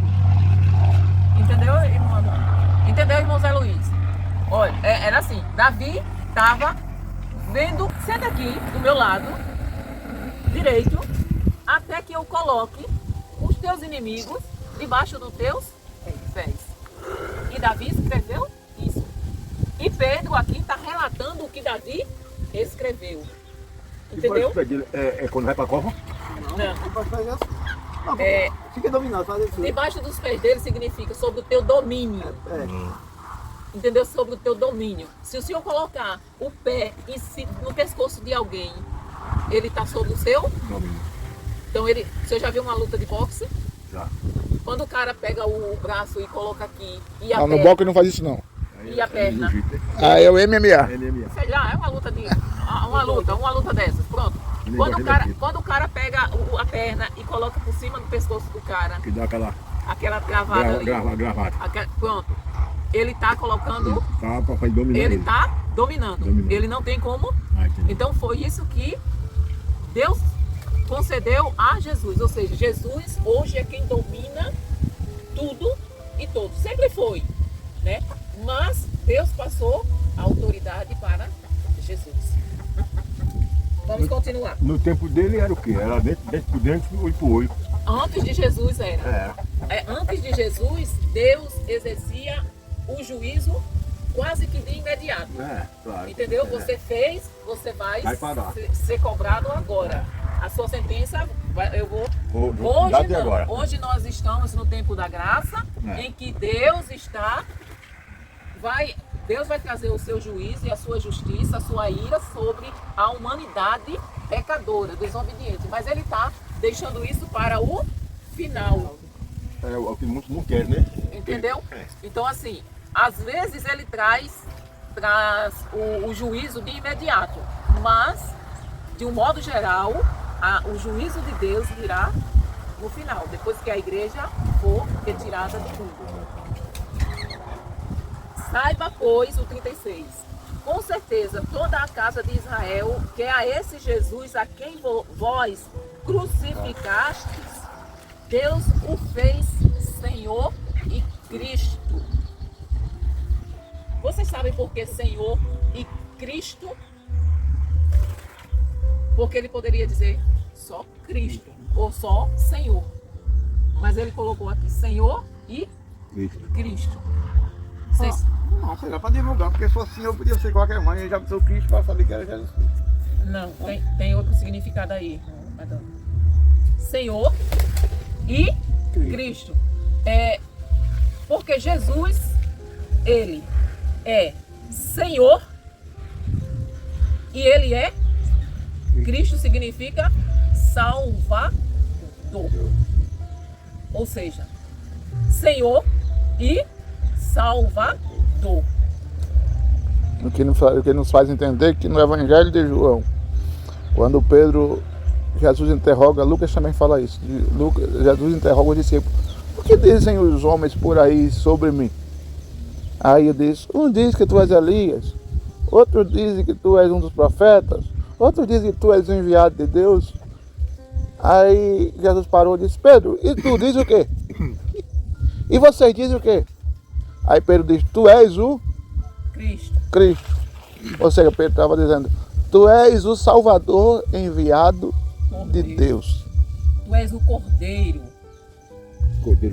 Entendeu, irmão? Entendeu, irmão Zé Luiz? Olha, era assim, Davi estava vendo, senta aqui do meu lado direito, até que eu coloque os teus inimigos debaixo dos teus pés. E Davi escreveu isso. E Pedro aqui está relatando o que Davi escreveu. Entendeu? É quando vai pra cova? Não. Pode fazer assim. Não, É, fica dominado, faz isso. debaixo dos pés dele significa sobre o teu domínio. entendeu? Sobre o teu domínio. Se o Senhor colocar o pé no pescoço de alguém, ele está sobre o seu? Domínio. Então você já viu uma luta de boxe? Já. Quando o cara pega o braço e coloca aqui e a Não, no perna, boxe não faz isso não. E a perna? jiu-jitsu, né? Ah, é o MMA. MMA. sei lá, é uma luta uma luta dessas, pronto. Quando o cara pega a perna e coloca por cima do pescoço do cara, Que dá aquela travada ali, gravata. pronto, ele tá colocando, Tá pra fazer dominar ele tá dominando, Dominando. ele não tem como. Ah, entendi. Então foi isso que Deus concedeu a Jesus, ou seja, Jesus hoje é quem domina tudo e todos, sempre foi, né? Mas Deus passou a autoridade para Jesus. Vamos continuar. No tempo dele era o quê? Era dentro por dentro, olho por olho. Antes de Jesus era. É. Antes de Jesus, Deus exercia o juízo quase que de imediato. É, claro. Entendeu? É. Você fez, você vai Vai pagar. ser cobrado agora. A sua sentença, eu vou. Vou dar Hoje de não. agora. Hoje nós estamos no tempo da graça, É. em que Deus Deus vai trazer o seu juízo e a sua justiça, a sua ira sobre a humanidade pecadora, desobediente. Mas ele está deixando isso para o final. É o que muitos não querem, né? Entendeu? É. Então, assim, às vezes ele traz o juízo de imediato, mas, de um modo geral, o juízo de Deus virá no final, depois que a igreja for retirada do mundo. Saiba, pois, o 36. Com certeza, toda a casa de Israel quer a esse Jesus a quem vós crucificastes, Deus o fez Senhor e Cristo. Vocês sabem por que Senhor e Cristo? Porque ele poderia dizer só Cristo ou só Senhor. Mas ele colocou aqui Senhor e Cristo. Vocês... Não, será para divulgar, porque se fosse assim eu podia ser qualquer mãe, eu já sou Cristo para saber que era Jesus Cristo. Não, tem outro significado aí, madame. Senhor e Cristo. Porque Jesus, ele é Senhor e ele é Cristo, significa Salvador. Ou seja, Senhor e Salvador. O que nos faz entender que no Evangelho de João, quando Jesus interroga, Lucas também fala isso, Jesus interroga os discípulos: o que dizem os homens por aí sobre mim? Aí ele diz: um diz que tu és Elias, outro diz que tu és um dos profetas, outro diz que tu és o enviado de Deus. Aí Jesus parou e disse: Pedro, e tu diz o quê? E vocês dizem o quê? Aí Pedro diz: tu és o Cristo. Ou seja, Pedro estava dizendo: tu és o Salvador enviado de Deus. Tu és o Cordeiro.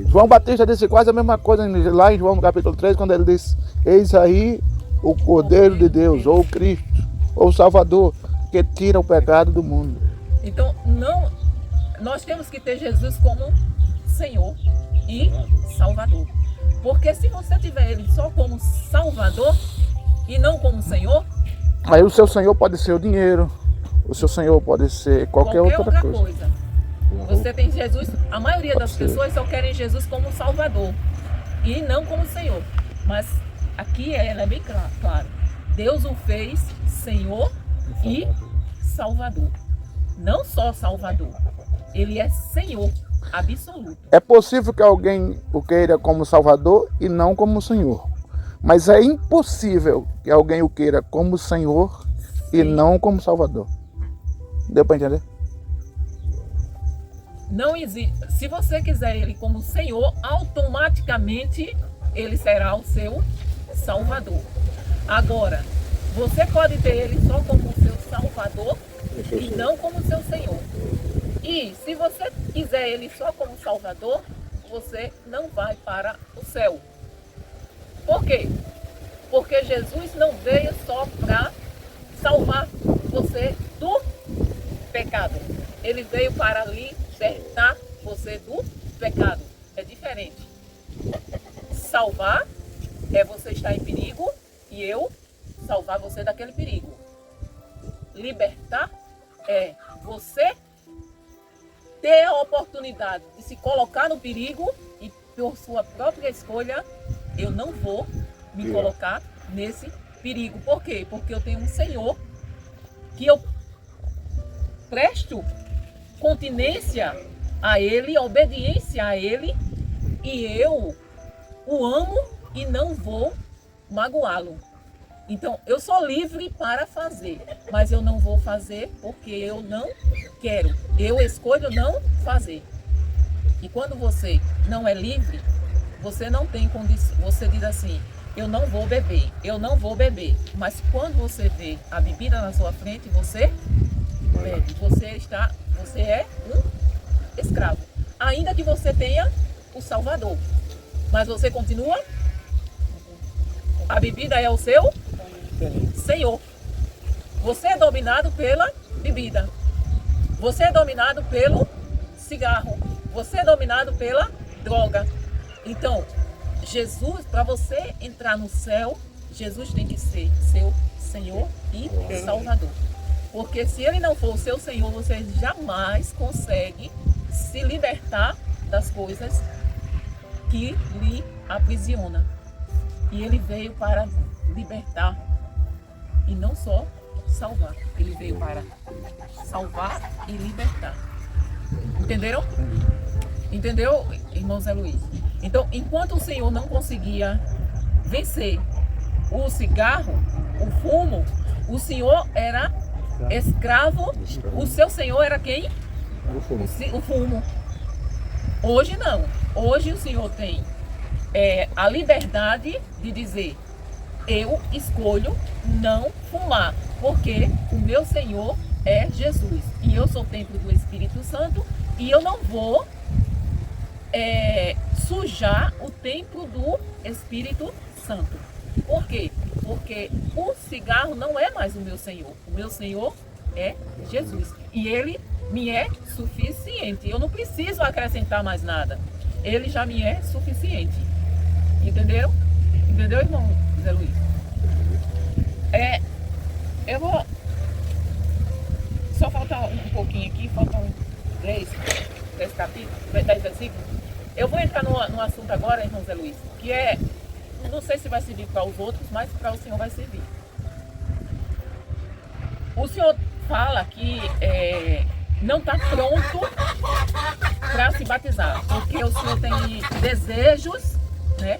João Batista disse quase a mesma coisa lá em João no capítulo 3, quando ele diz: eis aí o Cordeiro de Deus, ou o Cristo, ou o Salvador, que tira o pecado do mundo. Então, nós temos que ter Jesus como Senhor e Salvador. Porque se você tiver ele só como Salvador e não como Senhor, aí o seu Senhor pode ser o dinheiro, o seu Senhor pode ser qualquer outra coisa. Você tem Jesus, a maioria das pessoas só querem Jesus como Salvador e não como Senhor. Mas aqui ela é bem claro. Deus o fez Senhor e Salvador. Não só Salvador, ele é Senhor absoluto. É possível que alguém o queira como Salvador e não como Senhor. Mas é impossível que alguém o queira como Senhor e não como Salvador. Deu para entender? Não existe. Se você quiser ele como Senhor, automaticamente ele será o seu Salvador. Agora, você pode ter ele só como seu Salvador e não como seu Senhor. E se você quiser ele só como Salvador, você não vai para o céu. Por quê? Porque Jesus não veio só para salvar você do pecado. Ele veio para libertar você do pecado. É diferente. Salvar é você estar em perigo e eu salvar você daquele perigo. Libertar é você ter a oportunidade de se colocar no perigo e por sua própria escolha, eu não vou me colocar nesse perigo. Por quê? Porque eu tenho um Senhor que eu presto continência a Ele, obediência a Ele, e eu o amo e não vou magoá-lo. Então, eu sou livre para fazer, mas eu não vou fazer porque eu não quero. Eu escolho não fazer. E quando você não é livre, você não tem condição. Você diz assim, eu não vou beber, eu não vou beber. Mas quando você vê a bebida na sua frente, você bebe. Você é um escravo. Ainda que você tenha o Salvador. Mas você continua. A bebida é o seu Senhor. Você é dominado pela bebida. Você é dominado pelo cigarro. Você é dominado pela droga. Então, Jesus, para você entrar no céu, Jesus tem que ser seu Senhor e Salvador. Porque se Ele não for o seu Senhor, você jamais consegue se libertar das coisas que lhe aprisionam. E Ele veio para libertar e não só salvar. Ele veio para salvar e libertar. Entenderam? Entendeu, irmão Zé Luiz? Então, enquanto o Senhor não conseguia vencer o cigarro, o fumo, o Senhor era escravo. O seu Senhor era quem? O fumo. Hoje não. Hoje o Senhor tem a liberdade de dizer, eu escolho não fumar, porque o meu Senhor é Jesus. E eu sou o templo do Espírito Santo e eu não vou sujar o templo do Espírito Santo. Por quê? Porque o cigarro não é mais o meu Senhor. O meu Senhor é Jesus. E Ele me é suficiente. Eu não preciso acrescentar mais nada. Ele já me é suficiente. Entenderam? Entendeu, irmão Zé Luiz? Eu vou... Só falta um pouquinho aqui. Faltam 10 capítulos, 10 versículos. Eu vou entrar no assunto agora, irmão Zé Luiz, que não sei se vai servir para os outros, mas para o Senhor vai servir. O Senhor fala que não está pronto para se batizar, porque o Senhor tem desejos, né,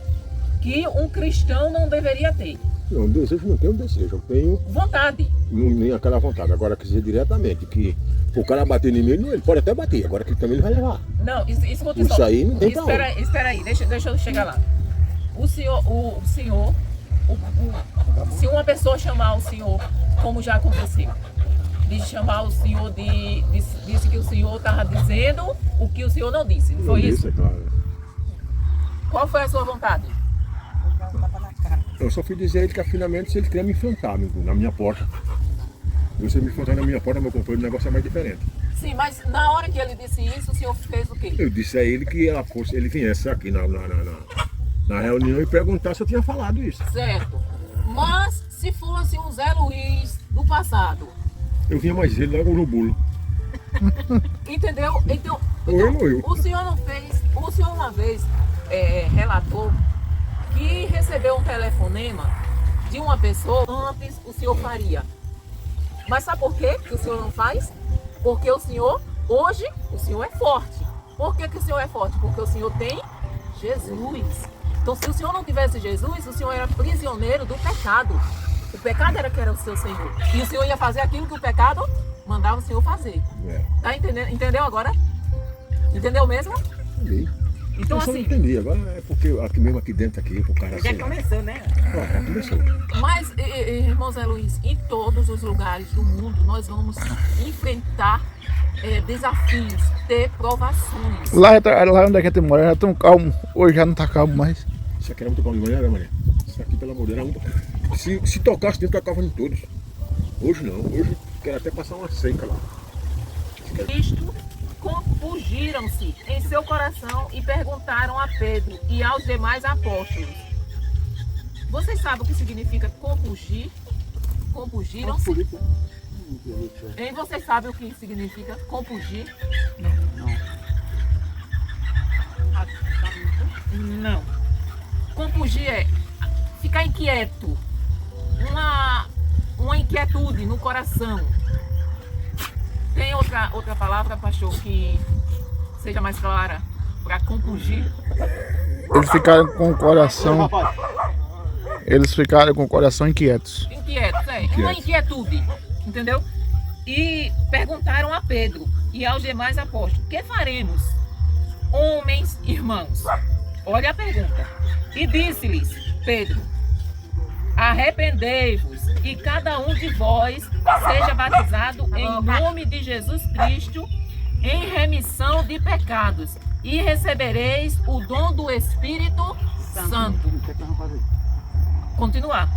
que um cristão não deveria ter. Não, desejo não tenho desejo, eu tenho vontade. Nem aquela vontade. Agora, quer dizer diretamente que o cara bater em mim, ele pode até bater, agora que também ele vai levar. Não, isso Isso aí não tem Espera aí, deixa eu chegar lá. O senhor, se uma pessoa chamar o Senhor, como já aconteceu, de chamar o Senhor, disse que o Senhor estava dizendo o que o Senhor não disse, não foi isso? É claro. Qual foi a sua vontade? Eu só fui dizer a ele que finalmente se ele queria me enfrentar na minha porta. Você me enfrentar na minha porta, meu companheiro, o negócio é mais diferente. Sim, mas na hora que ele disse isso, o senhor fez o quê? Eu disse a ele que ele viesse aqui na reunião e perguntar se eu tinha falado isso. Certo. Mas se fosse um Zé Luiz do passado? Eu vinha mais ele logo no bolo. Entendeu? Então eu. O senhor não fez. O senhor uma vez relatou que recebeu um telefonema de uma pessoa, antes o senhor faria. Mas sabe por quê que o senhor não faz? Porque o senhor, hoje, o senhor é forte. Por que o senhor é forte? Porque o senhor tem Jesus. Então, se o senhor não tivesse Jesus, o senhor era prisioneiro do pecado. O pecado era que era o seu Senhor. E o senhor ia fazer aquilo que o pecado mandava o senhor fazer. Tá entendendo? Entendeu agora? Entendeu mesmo? Entendi. Então, eu só assim, não entendi, agora é porque aqui mesmo aqui dentro, o cara Já assim, começou, né? já começou. mas, irmão Zé Luiz, em todos os lugares do mundo, nós vamos enfrentar desafios, ter provações. Lá onde é que a gente mora era tão calmo, hoje já não está calmo mais. Isso aqui era muito calmo de manhã, né, Maria? Isso aqui, pelo amor de Deus, era muito... Se tocasse dentro, tocava em todos. Hoje não, hoje quero até passar uma seca lá. Cristo compungiram-se em seu coração e perguntaram a Pedro e aos demais apóstolos: Vocês sabem o que significa compungir? Compungiram-se? E vocês sabem o que significa compungir? Não. Compungir é ficar inquieto. Uma inquietude no coração. Tem outra palavra, pastor, que seja mais clara para compungir? Eles ficaram com o coração. Eles ficaram com o coração inquietos. Inquietos, é. Uma inquietude, entendeu? E perguntaram a Pedro e aos demais apóstolos: que faremos, homens irmãos? Olha a pergunta. E disse-lhes Pedro: arrependei-vos e cada um de vós seja batizado em nome de Jesus Cristo em remissão de pecados e recebereis o dom do Espírito Santo. Continuar.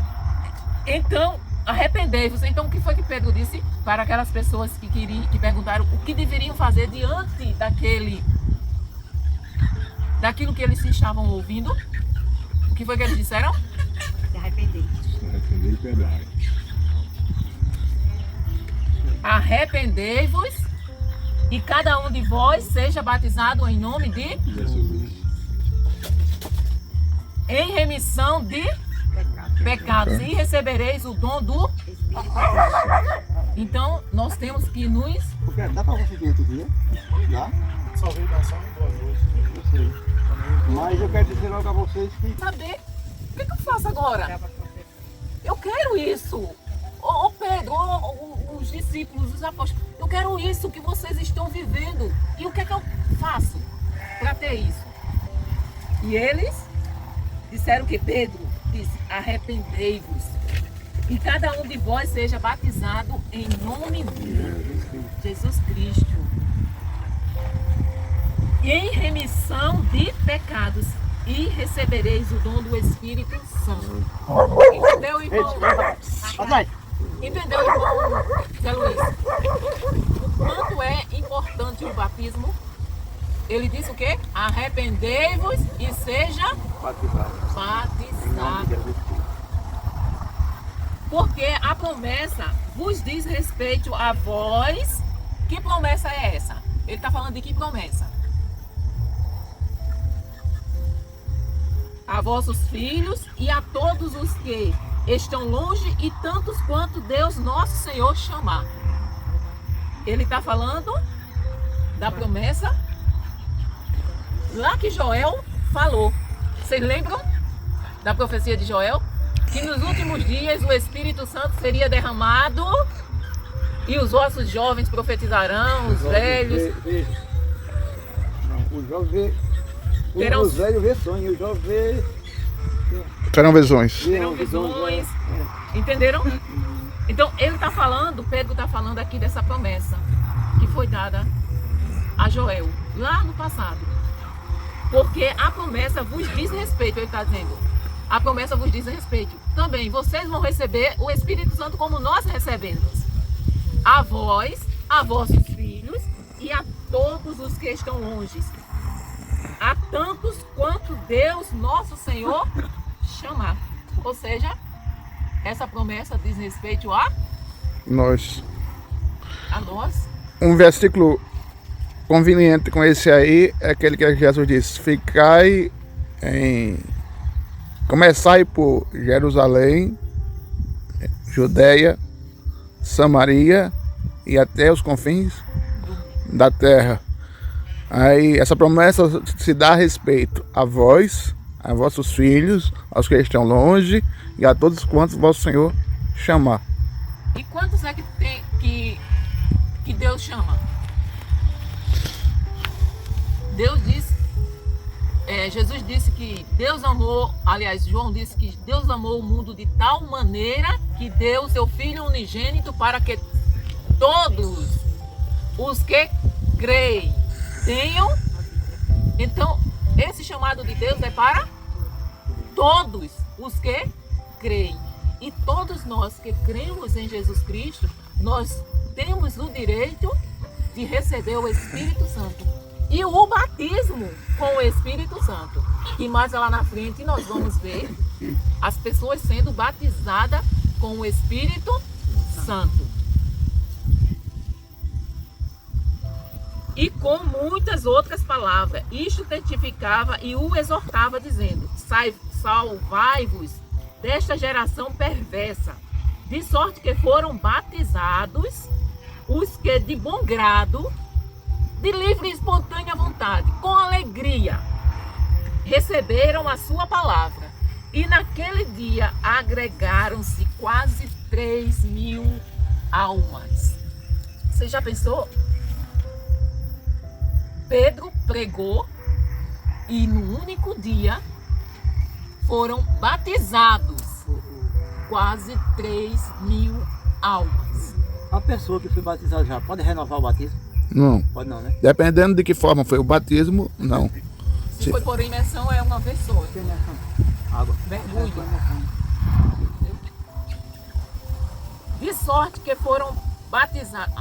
Então, arrependei-vos. Então, o que foi que Pedro disse para aquelas pessoas que perguntaram o que deveriam fazer diante daquilo que eles estavam ouvindo? O que foi que eles disseram? Se arrepender. Arrepender e perdoar. Arrependei-vos e cada um de vós seja batizado em nome de Jesus. em remissão de pecados e recebereis o dom do. Então nós temos que nos. Porque dá para você vir outro dia? Dá? Salvação e boa noite. Eu sei. Mas eu quero dizer logo a vocês que Saber o que eu faço agora? Eu quero isso. Ô Pedro, os discípulos, os apóstolos, eu quero isso que vocês estão vivendo. E o que é que eu faço para ter isso? E eles disseram que Pedro disse: arrependei-vos e cada um de vós seja batizado em nome de Jesus Cristo em remissão de pecados e recebereis o dom do Espírito Santo. Entendeu, irmão? Entendeu, irmão Zé Luiz? O quanto é importante o batismo? Ele disse o quê? Arrependei-vos e seja batizado. Porque a promessa vos diz respeito a vós. Que promessa é essa? Ele está falando de que promessa? A vossos filhos e a todos os que estão longe e tantos quanto Deus nosso Senhor chamar. Ele está falando da promessa lá que Joel falou. Vocês lembram da profecia de Joel? Que nos últimos dias o Espírito Santo seria derramado e os vossos jovens profetizarão, os velhos. Os jovens Terão- os velhos vê sonho, os jovens Terão visões. terão visões. Entenderam? Então ele está falando, Pedro está falando aqui dessa promessa que foi dada a Joel lá no passado. Porque a promessa vos diz respeito, ele está dizendo. A promessa vos diz respeito. Também vocês vão receber o Espírito Santo como nós recebemos. A vós, a vossos filhos e a todos os que estão longe. A tantos quanto Deus nosso Senhor chamar. Ou seja, essa promessa diz respeito a Nós. nós. Um versículo conveniente com esse aí é aquele que Jesus disse: começai por Jerusalém, Judeia, Samaria e até os confins da terra. Aí essa promessa se dá a respeito a vós, a vossos filhos, aos que estão longe e a todos quantos vosso Senhor chamar. E quantos é que tem que Deus chama? Deus disse, Jesus disse que Deus amou, aliás, João disse que Deus amou o mundo de tal maneira que deu o seu Filho unigênito para que todos os que creem tenham. Então, esse chamado de Deus é para todos os que creem. E todos nós que cremos em Jesus Cristo, nós temos o direito de receber o Espírito Santo. E o batismo com o Espírito Santo. E mais lá na frente nós vamos ver as pessoas sendo batizadas com o Espírito Santo. E com muitas outras palavras, isto testificava e o exortava, dizendo: salvai-vos desta geração perversa, de sorte que foram batizados os que de bom grado, de livre e espontânea vontade, com alegria, receberam a sua palavra. E naquele dia agregaram-se quase 3.000 almas. Você já pensou? Pedro pregou e no único dia foram batizados quase 3.000 almas. A pessoa que foi batizada já pode renovar o batismo? Não. Pode não, né? Dependendo de que forma foi o batismo, não. Se foi por imersão, é uma vez só. Tem imersão. Água. Mergulho. Tem imersão. De sorte que foram batizados.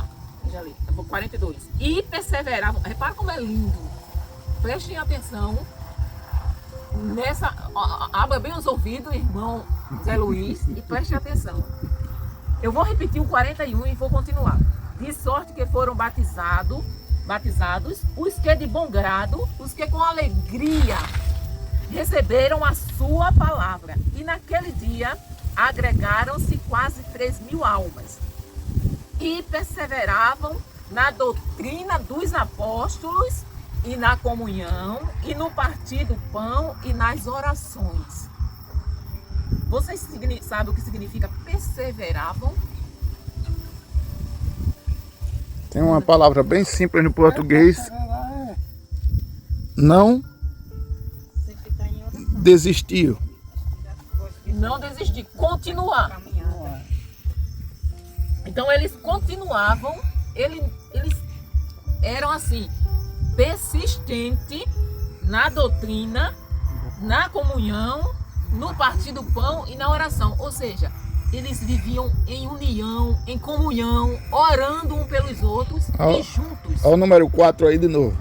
Já li, 42. E perseveravam. Repara como é lindo. Prestem atenção. Abra bem os ouvidos, irmão Zé Luiz, e preste atenção. Eu vou repetir o 41 e vou continuar. De sorte que foram batizados os que de bom grado, os que com alegria receberam a sua palavra. E naquele dia agregaram-se quase 3.000 almas. E perseveravam na doutrina dos apóstolos e na comunhão e no partir do pão e nas orações. Vocês sabem o que significa perseveravam? Tem uma palavra bem simples no português. Não desistiu. Não desistir, continuar. Então eles continuavam, eles eram assim, persistentes na doutrina, na comunhão, no partir do pão e na oração. Ou seja, eles viviam em união, em comunhão, orando um pelos outros e juntos. Olha o número 4 aí de novo.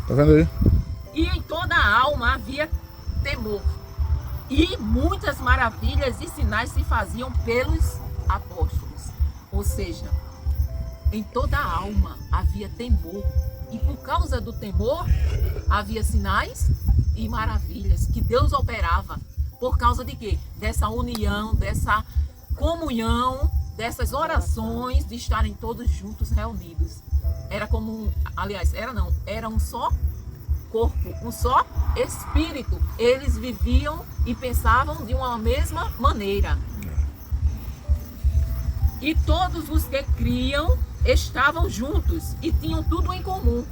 Tá vendo aí? E em toda a alma havia temor. E muitas maravilhas e sinais se faziam pelos apóstolos. Ou seja, em toda a alma havia temor. E por causa do temor, havia sinais e maravilhas que Deus operava. Por causa de quê? Dessa união, dessa comunhão, dessas orações, de estarem todos juntos reunidos. Era como, era um só corpo, um só espírito. Eles viviam e pensavam de uma mesma maneira. E todos os que criam estavam juntos e tinham tudo em comum.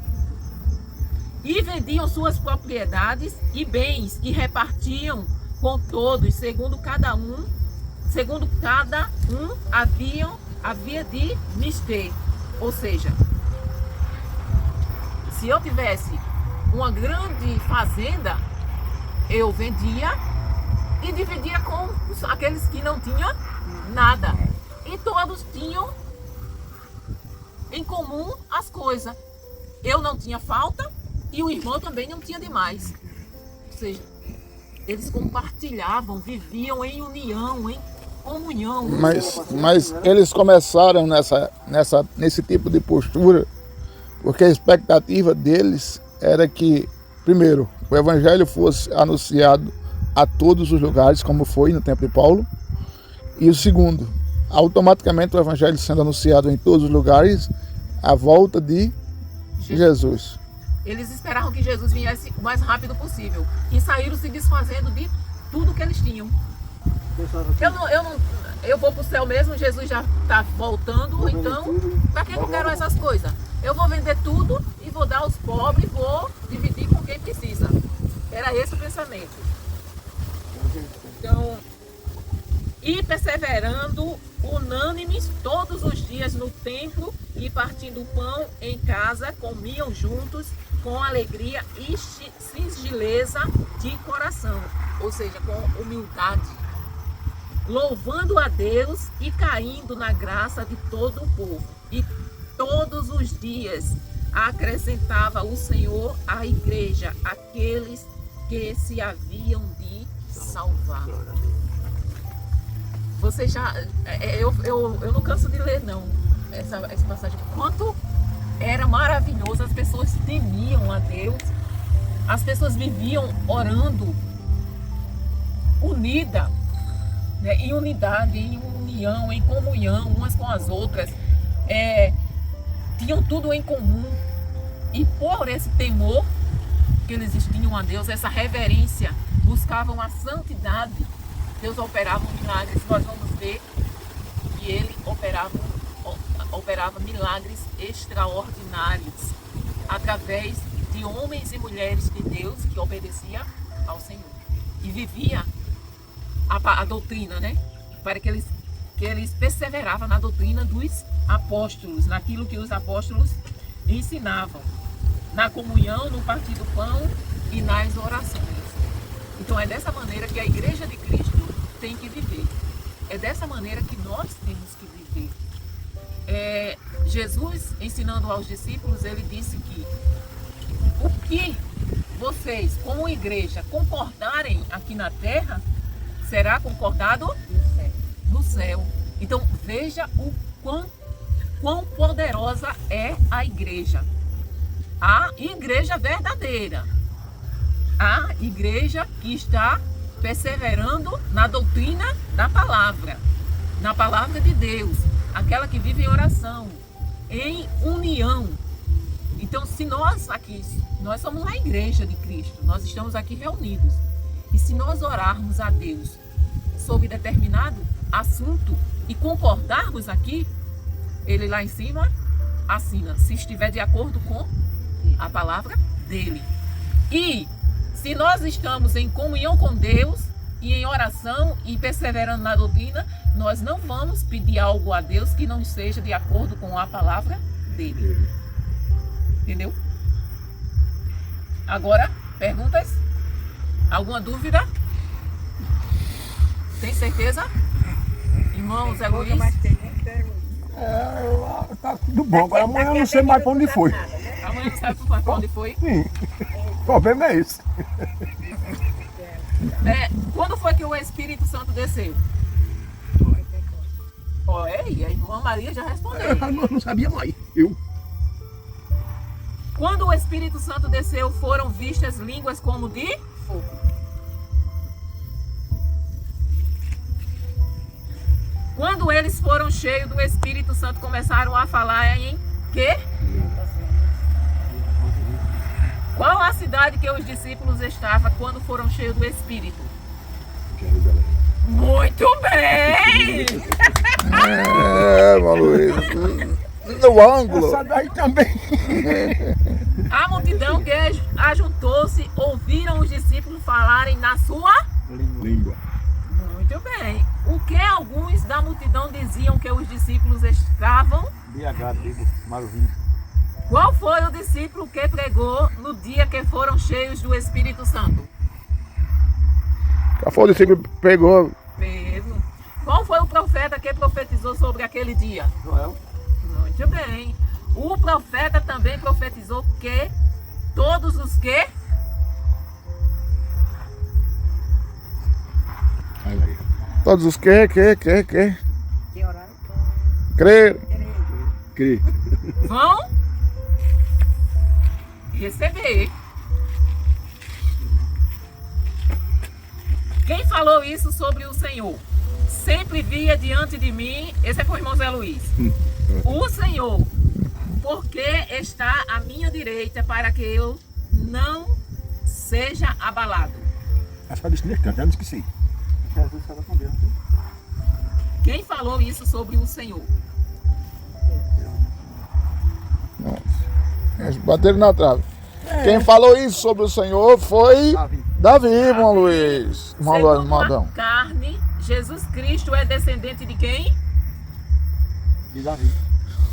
E vendiam suas propriedades e bens e repartiam com todos, segundo cada um havia de mister. Ou seja, se eu tivesse uma grande fazenda, eu vendia e dividia com aqueles que não tinham nada. E todos tinham em comum as coisas. Eu não tinha falta e o irmão também não tinha demais. Ou seja, eles compartilhavam, viviam em união, em comunhão. Mas eles começaram nesse tipo de postura porque a expectativa deles era que, primeiro, o evangelho fosse anunciado a todos os lugares, como foi no tempo de Paulo. E o segundo, automaticamente o evangelho sendo anunciado em todos os lugares, a volta de Jesus. Eles esperavam que Jesus viesse o mais rápido possível e saíram se desfazendo de tudo que eles tinham. Eu vou para o céu mesmo, Jesus já está voltando, então para que eu quero essas coisas? Eu vou vender tudo e vou dar aos pobres, vou dividir com quem precisa. Era esse o pensamento. Então, e perseverando unânimes todos os dias no templo e partindo o pão em casa, comiam juntos com alegria e singeleza de coração, ou seja, com humildade, louvando a Deus e caindo na graça de todo o povo. E todos os dias acrescentava o Senhor à igreja aqueles que se haviam de salvar. Você já. Eu não canso de ler, não, essa passagem. Quanto era maravilhoso, as pessoas temiam a Deus, as pessoas viviam orando, unida, né, em unidade, em união, em comunhão, umas com as outras. Tinham tudo em comum. E por esse temor que eles tinham a Deus, essa reverência, buscavam a santidade, Deus operava milagres. Nós vamos ver que ele operava milagres extraordinários através de homens e mulheres de Deus que obedeciam ao Senhor e vivia a doutrina, né? Para que eles perseveravam na doutrina dos apóstolos, naquilo que os apóstolos ensinavam, na comunhão, no partir do pão e nas orações. Então é dessa maneira que a Igreja de Cristo tem que viver. É dessa maneira que nós temos que viver. Jesus, ensinando aos discípulos, ele disse que o que vocês, como igreja, concordarem aqui na terra, será concordado no céu. Então veja o quão poderosa é a igreja. A igreja verdadeira. A igreja que está perseverando na doutrina da palavra, na palavra de Deus, aquela que vive em oração, em união. Então, se nós aqui, nós somos a igreja de Cristo, nós estamos aqui reunidos, e se nós orarmos a Deus sobre determinado assunto e concordarmos aqui, ele lá em cima assina, se estiver de acordo com a palavra dele. E se nós estamos em comunhão com Deus e em oração e perseverando na doutrina, nós não vamos pedir algo a Deus que não seja de acordo com a palavra dele. Entendeu? Agora, perguntas? Alguma dúvida? Tem certeza? Irmão Zé Luiz? Tá tudo bom, agora amanhã eu não sei mais para onde foi. Amanhã não sabe para onde foi? Sim, o problema é esse. Quando foi que o Espírito Santo desceu? E a irmã Maria já respondeu. Eu não sabia mais. Quando o Espírito Santo desceu, foram vistas línguas como de fogo. Quando eles foram cheios do Espírito Santo, começaram a falar em quê? Qual a cidade que os discípulos estavam quando foram cheios do Espírito? Jerusalém. Muito bem! Luiz. No ângulo. Essa daí também. A multidão que ajuntou-se ouviram os discípulos falarem na sua Língua. Muito bem. O que alguns da multidão diziam que os discípulos estavam? Qual foi o discípulo que pregou no dia que foram cheios do Espírito Santo? Qual foi o discípulo que pegou? Pedro. Qual foi o profeta que profetizou sobre aquele dia? Joel. Muito bem. O profeta também profetizou que todos os que? Olha aí. Todos os que? Que horário? Crer. Crê. Vão receber. Quem falou isso sobre o Senhor? Sempre via diante de mim, esse é para o irmão Zé Luiz, o Senhor, porque está à minha direita para que eu não seja abalado. Acho que eu disse nesse canto, eu não esqueci. Jesus estava com Deus. Quem falou isso sobre o Senhor? Nossa. Bateram na trave. Quem falou isso sobre o Senhor foi Davi, irmão Luiz. Segundo Madão. a carne, Jesus Cristo é descendente de quem? De Davi.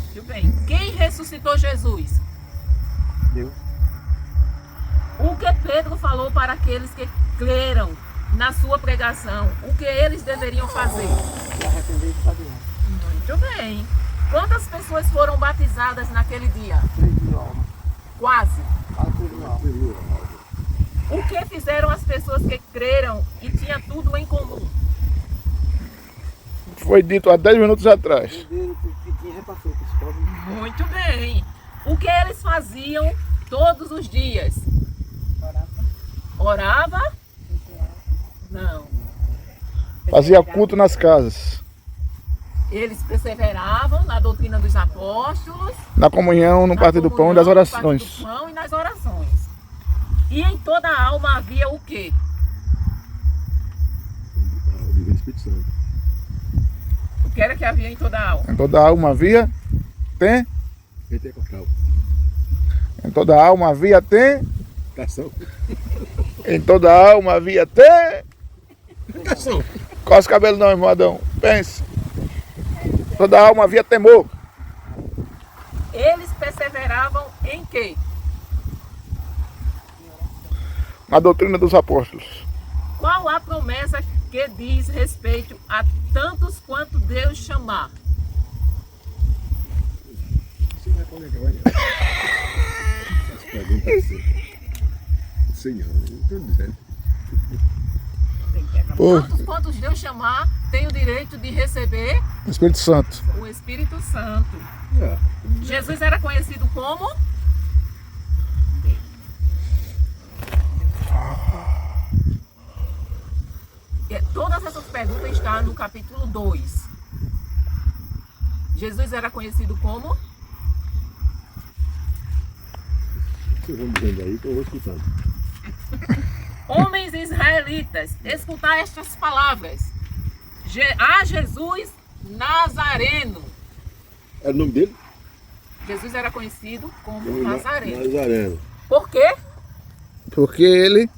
Muito bem. Quem ressuscitou Jesus? Deus. O que Pedro falou para aqueles que creram na sua pregação? O que eles deveriam fazer? Se arrepender de fazer. Muito bem. Quantas pessoas foram batizadas naquele dia? 3.000 almas. Quase. Quase 3.000 almas. O que fizeram as pessoas que creram e tinha tudo em comum. Foi dito há 10 minutos atrás. Herdeiro que tinha repassou para os pobres. Muito bem. O que eles faziam todos os dias? Orava? Não. Fazia culto nas casas. Eles perseveravam na doutrina dos apóstolos, Na comunhão, no na partir do pão e das comunhão, no partir orações. do pão e nas orações. E em toda a alma havia o quê? O Divino Espírito Santo. O que era que havia em toda a alma? Em toda alma havia, tem. Pentecostal. Em toda alma havia, tem. Cação. Em toda alma havia, tem. Cação. Coça o cabelo não, irmão Adão. Pense. Em toda alma havia temor. Eles perseveravam em quê? Na doutrina dos apóstolos. Qual a promessa que diz respeito a tantos quanto Deus chamar? Você vai para onde é que vai? As perguntas assim. Não sei não estou dizendo. Pô, Tantos quantos Deus chamar, tem o direito de receber Espírito Santo. o Espírito Santo. É. Jesus era conhecido como? Todas essas perguntas estão no capítulo 2. Jesus era conhecido como? Vocês vão dizendo aí que eu vou escutando. Homens israelitas, escutar estas palavras. A Jesus Nazareno. Era o nome dele? Jesus era conhecido como Nazareno. Nazareno. Por quê? Porque ele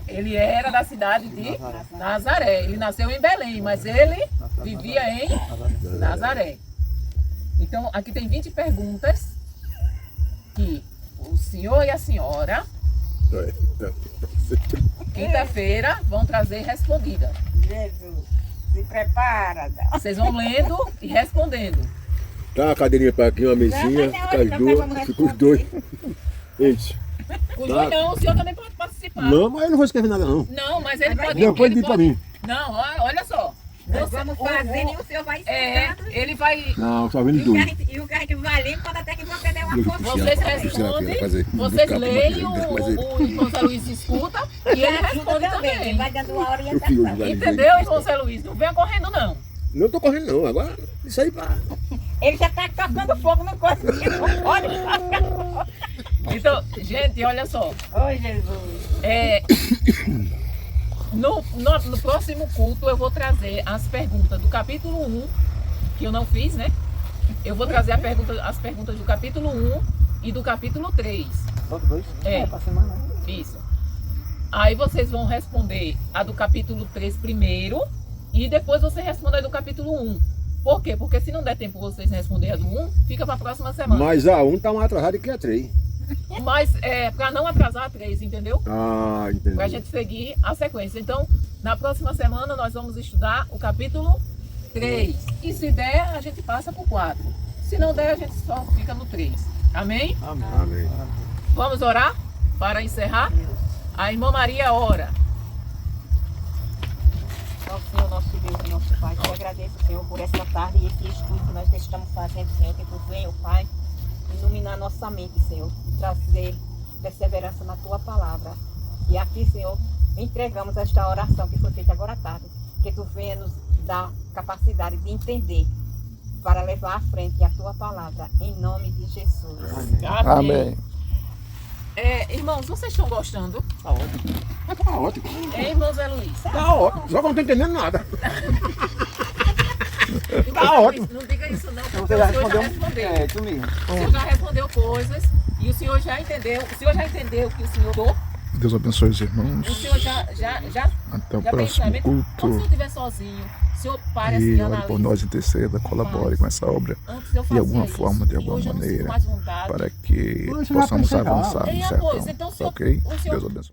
Ele era da cidade de Nazaré. Ele nasceu em Belém, mas ele vivia em Nazaré. Então, aqui tem 20 perguntas que o senhor e a senhora, quinta-feira, vão trazer respondida. Jesus, se prepara. Vocês vão lendo e respondendo. Tá uma cadeirinha para aqui, uma mesinha, Não, fica as não, duas, vamos fica os dois. Isso. Os dois não, o senhor também pode participar. Não, mas eu não vou escrever nada não. Não, mas ele pode... Depois ele diz pra pode- mim. Não, olha só. Nós vamos fazendo e o senhor vai ensinando. Ele vai... Não, só vendo E o que a dois. gente- e o que a gente vai lendo, pode até que você dê uma força. Vocês respondem, vocês leem, o irmão Zé Luiz escuta e ele responde também. Vai dando uma Eu fiz orientação. Entendeu, irmão Zé Luiz? Não venha correndo, não. Não tô correndo não, agora isso aí para. Ele já está tocando fogo no corpo. Olha. Então, gente, olha só. Oi, Jesus. No próximo culto eu vou trazer as perguntas do capítulo 1, que eu não fiz, né? Eu vou trazer as perguntas do capítulo 1 e do capítulo 3. Logo dois? É. Pra semana. Isso. Aí vocês vão responder a do capítulo 3 primeiro e depois você responde a do capítulo 1. Por quê? Porque se não der tempo vocês responderem a do 1, fica para a próxima semana. Mas a um tá mais atrasado que a 3. Mas para não atrasar a 3, entendeu? Ah, entendi. Para a gente seguir a sequência. Então, na próxima semana nós vamos estudar o capítulo 3. E se der, a gente passa para o 4. Se não der, a gente só fica no 3. Amém? Amém. Vamos orar para encerrar? A irmã Maria ora. Nosso Senhor, nosso Deus e nosso Pai, te agradeço, Senhor, por essa tarde e esse estudo que nós estamos fazendo, Senhor, que tu venha, Pai, iluminar nossa mente, Senhor, e trazer perseverança na tua palavra. E aqui, Senhor, entregamos esta oração que foi feita agora à tarde, que tu venha nos dar capacidade de entender para levar à frente a tua palavra, em nome de Jesus. Amém. Irmãos, vocês estão gostando? Tá ótimo. Irmão Zé Luiz? Tá ótimo. Só que eu não tô entendendo nada. Tá ótimo. Não diga isso não, porque Você o já senhor já respondeu? respondeu. É, tu mesmo. O senhor já respondeu coisas e o senhor já entendeu. O senhor já entendeu que o senhor... Deus abençoe os O irmãos. senhor já Até o já próximo pensamento. Quando o senhor culto. estiver sozinho, o senhor pare assim, E ore analise. por nós, interceda, colabore com essa obra Antes eu de fazia alguma isso, forma, de e alguma hoje eu não sinto maneira, mais vontade. para que Mas você vai possamos perseverar. avançar no Pois, sertão. então o Tá senhor- ok? o senhor- Deus abençoe.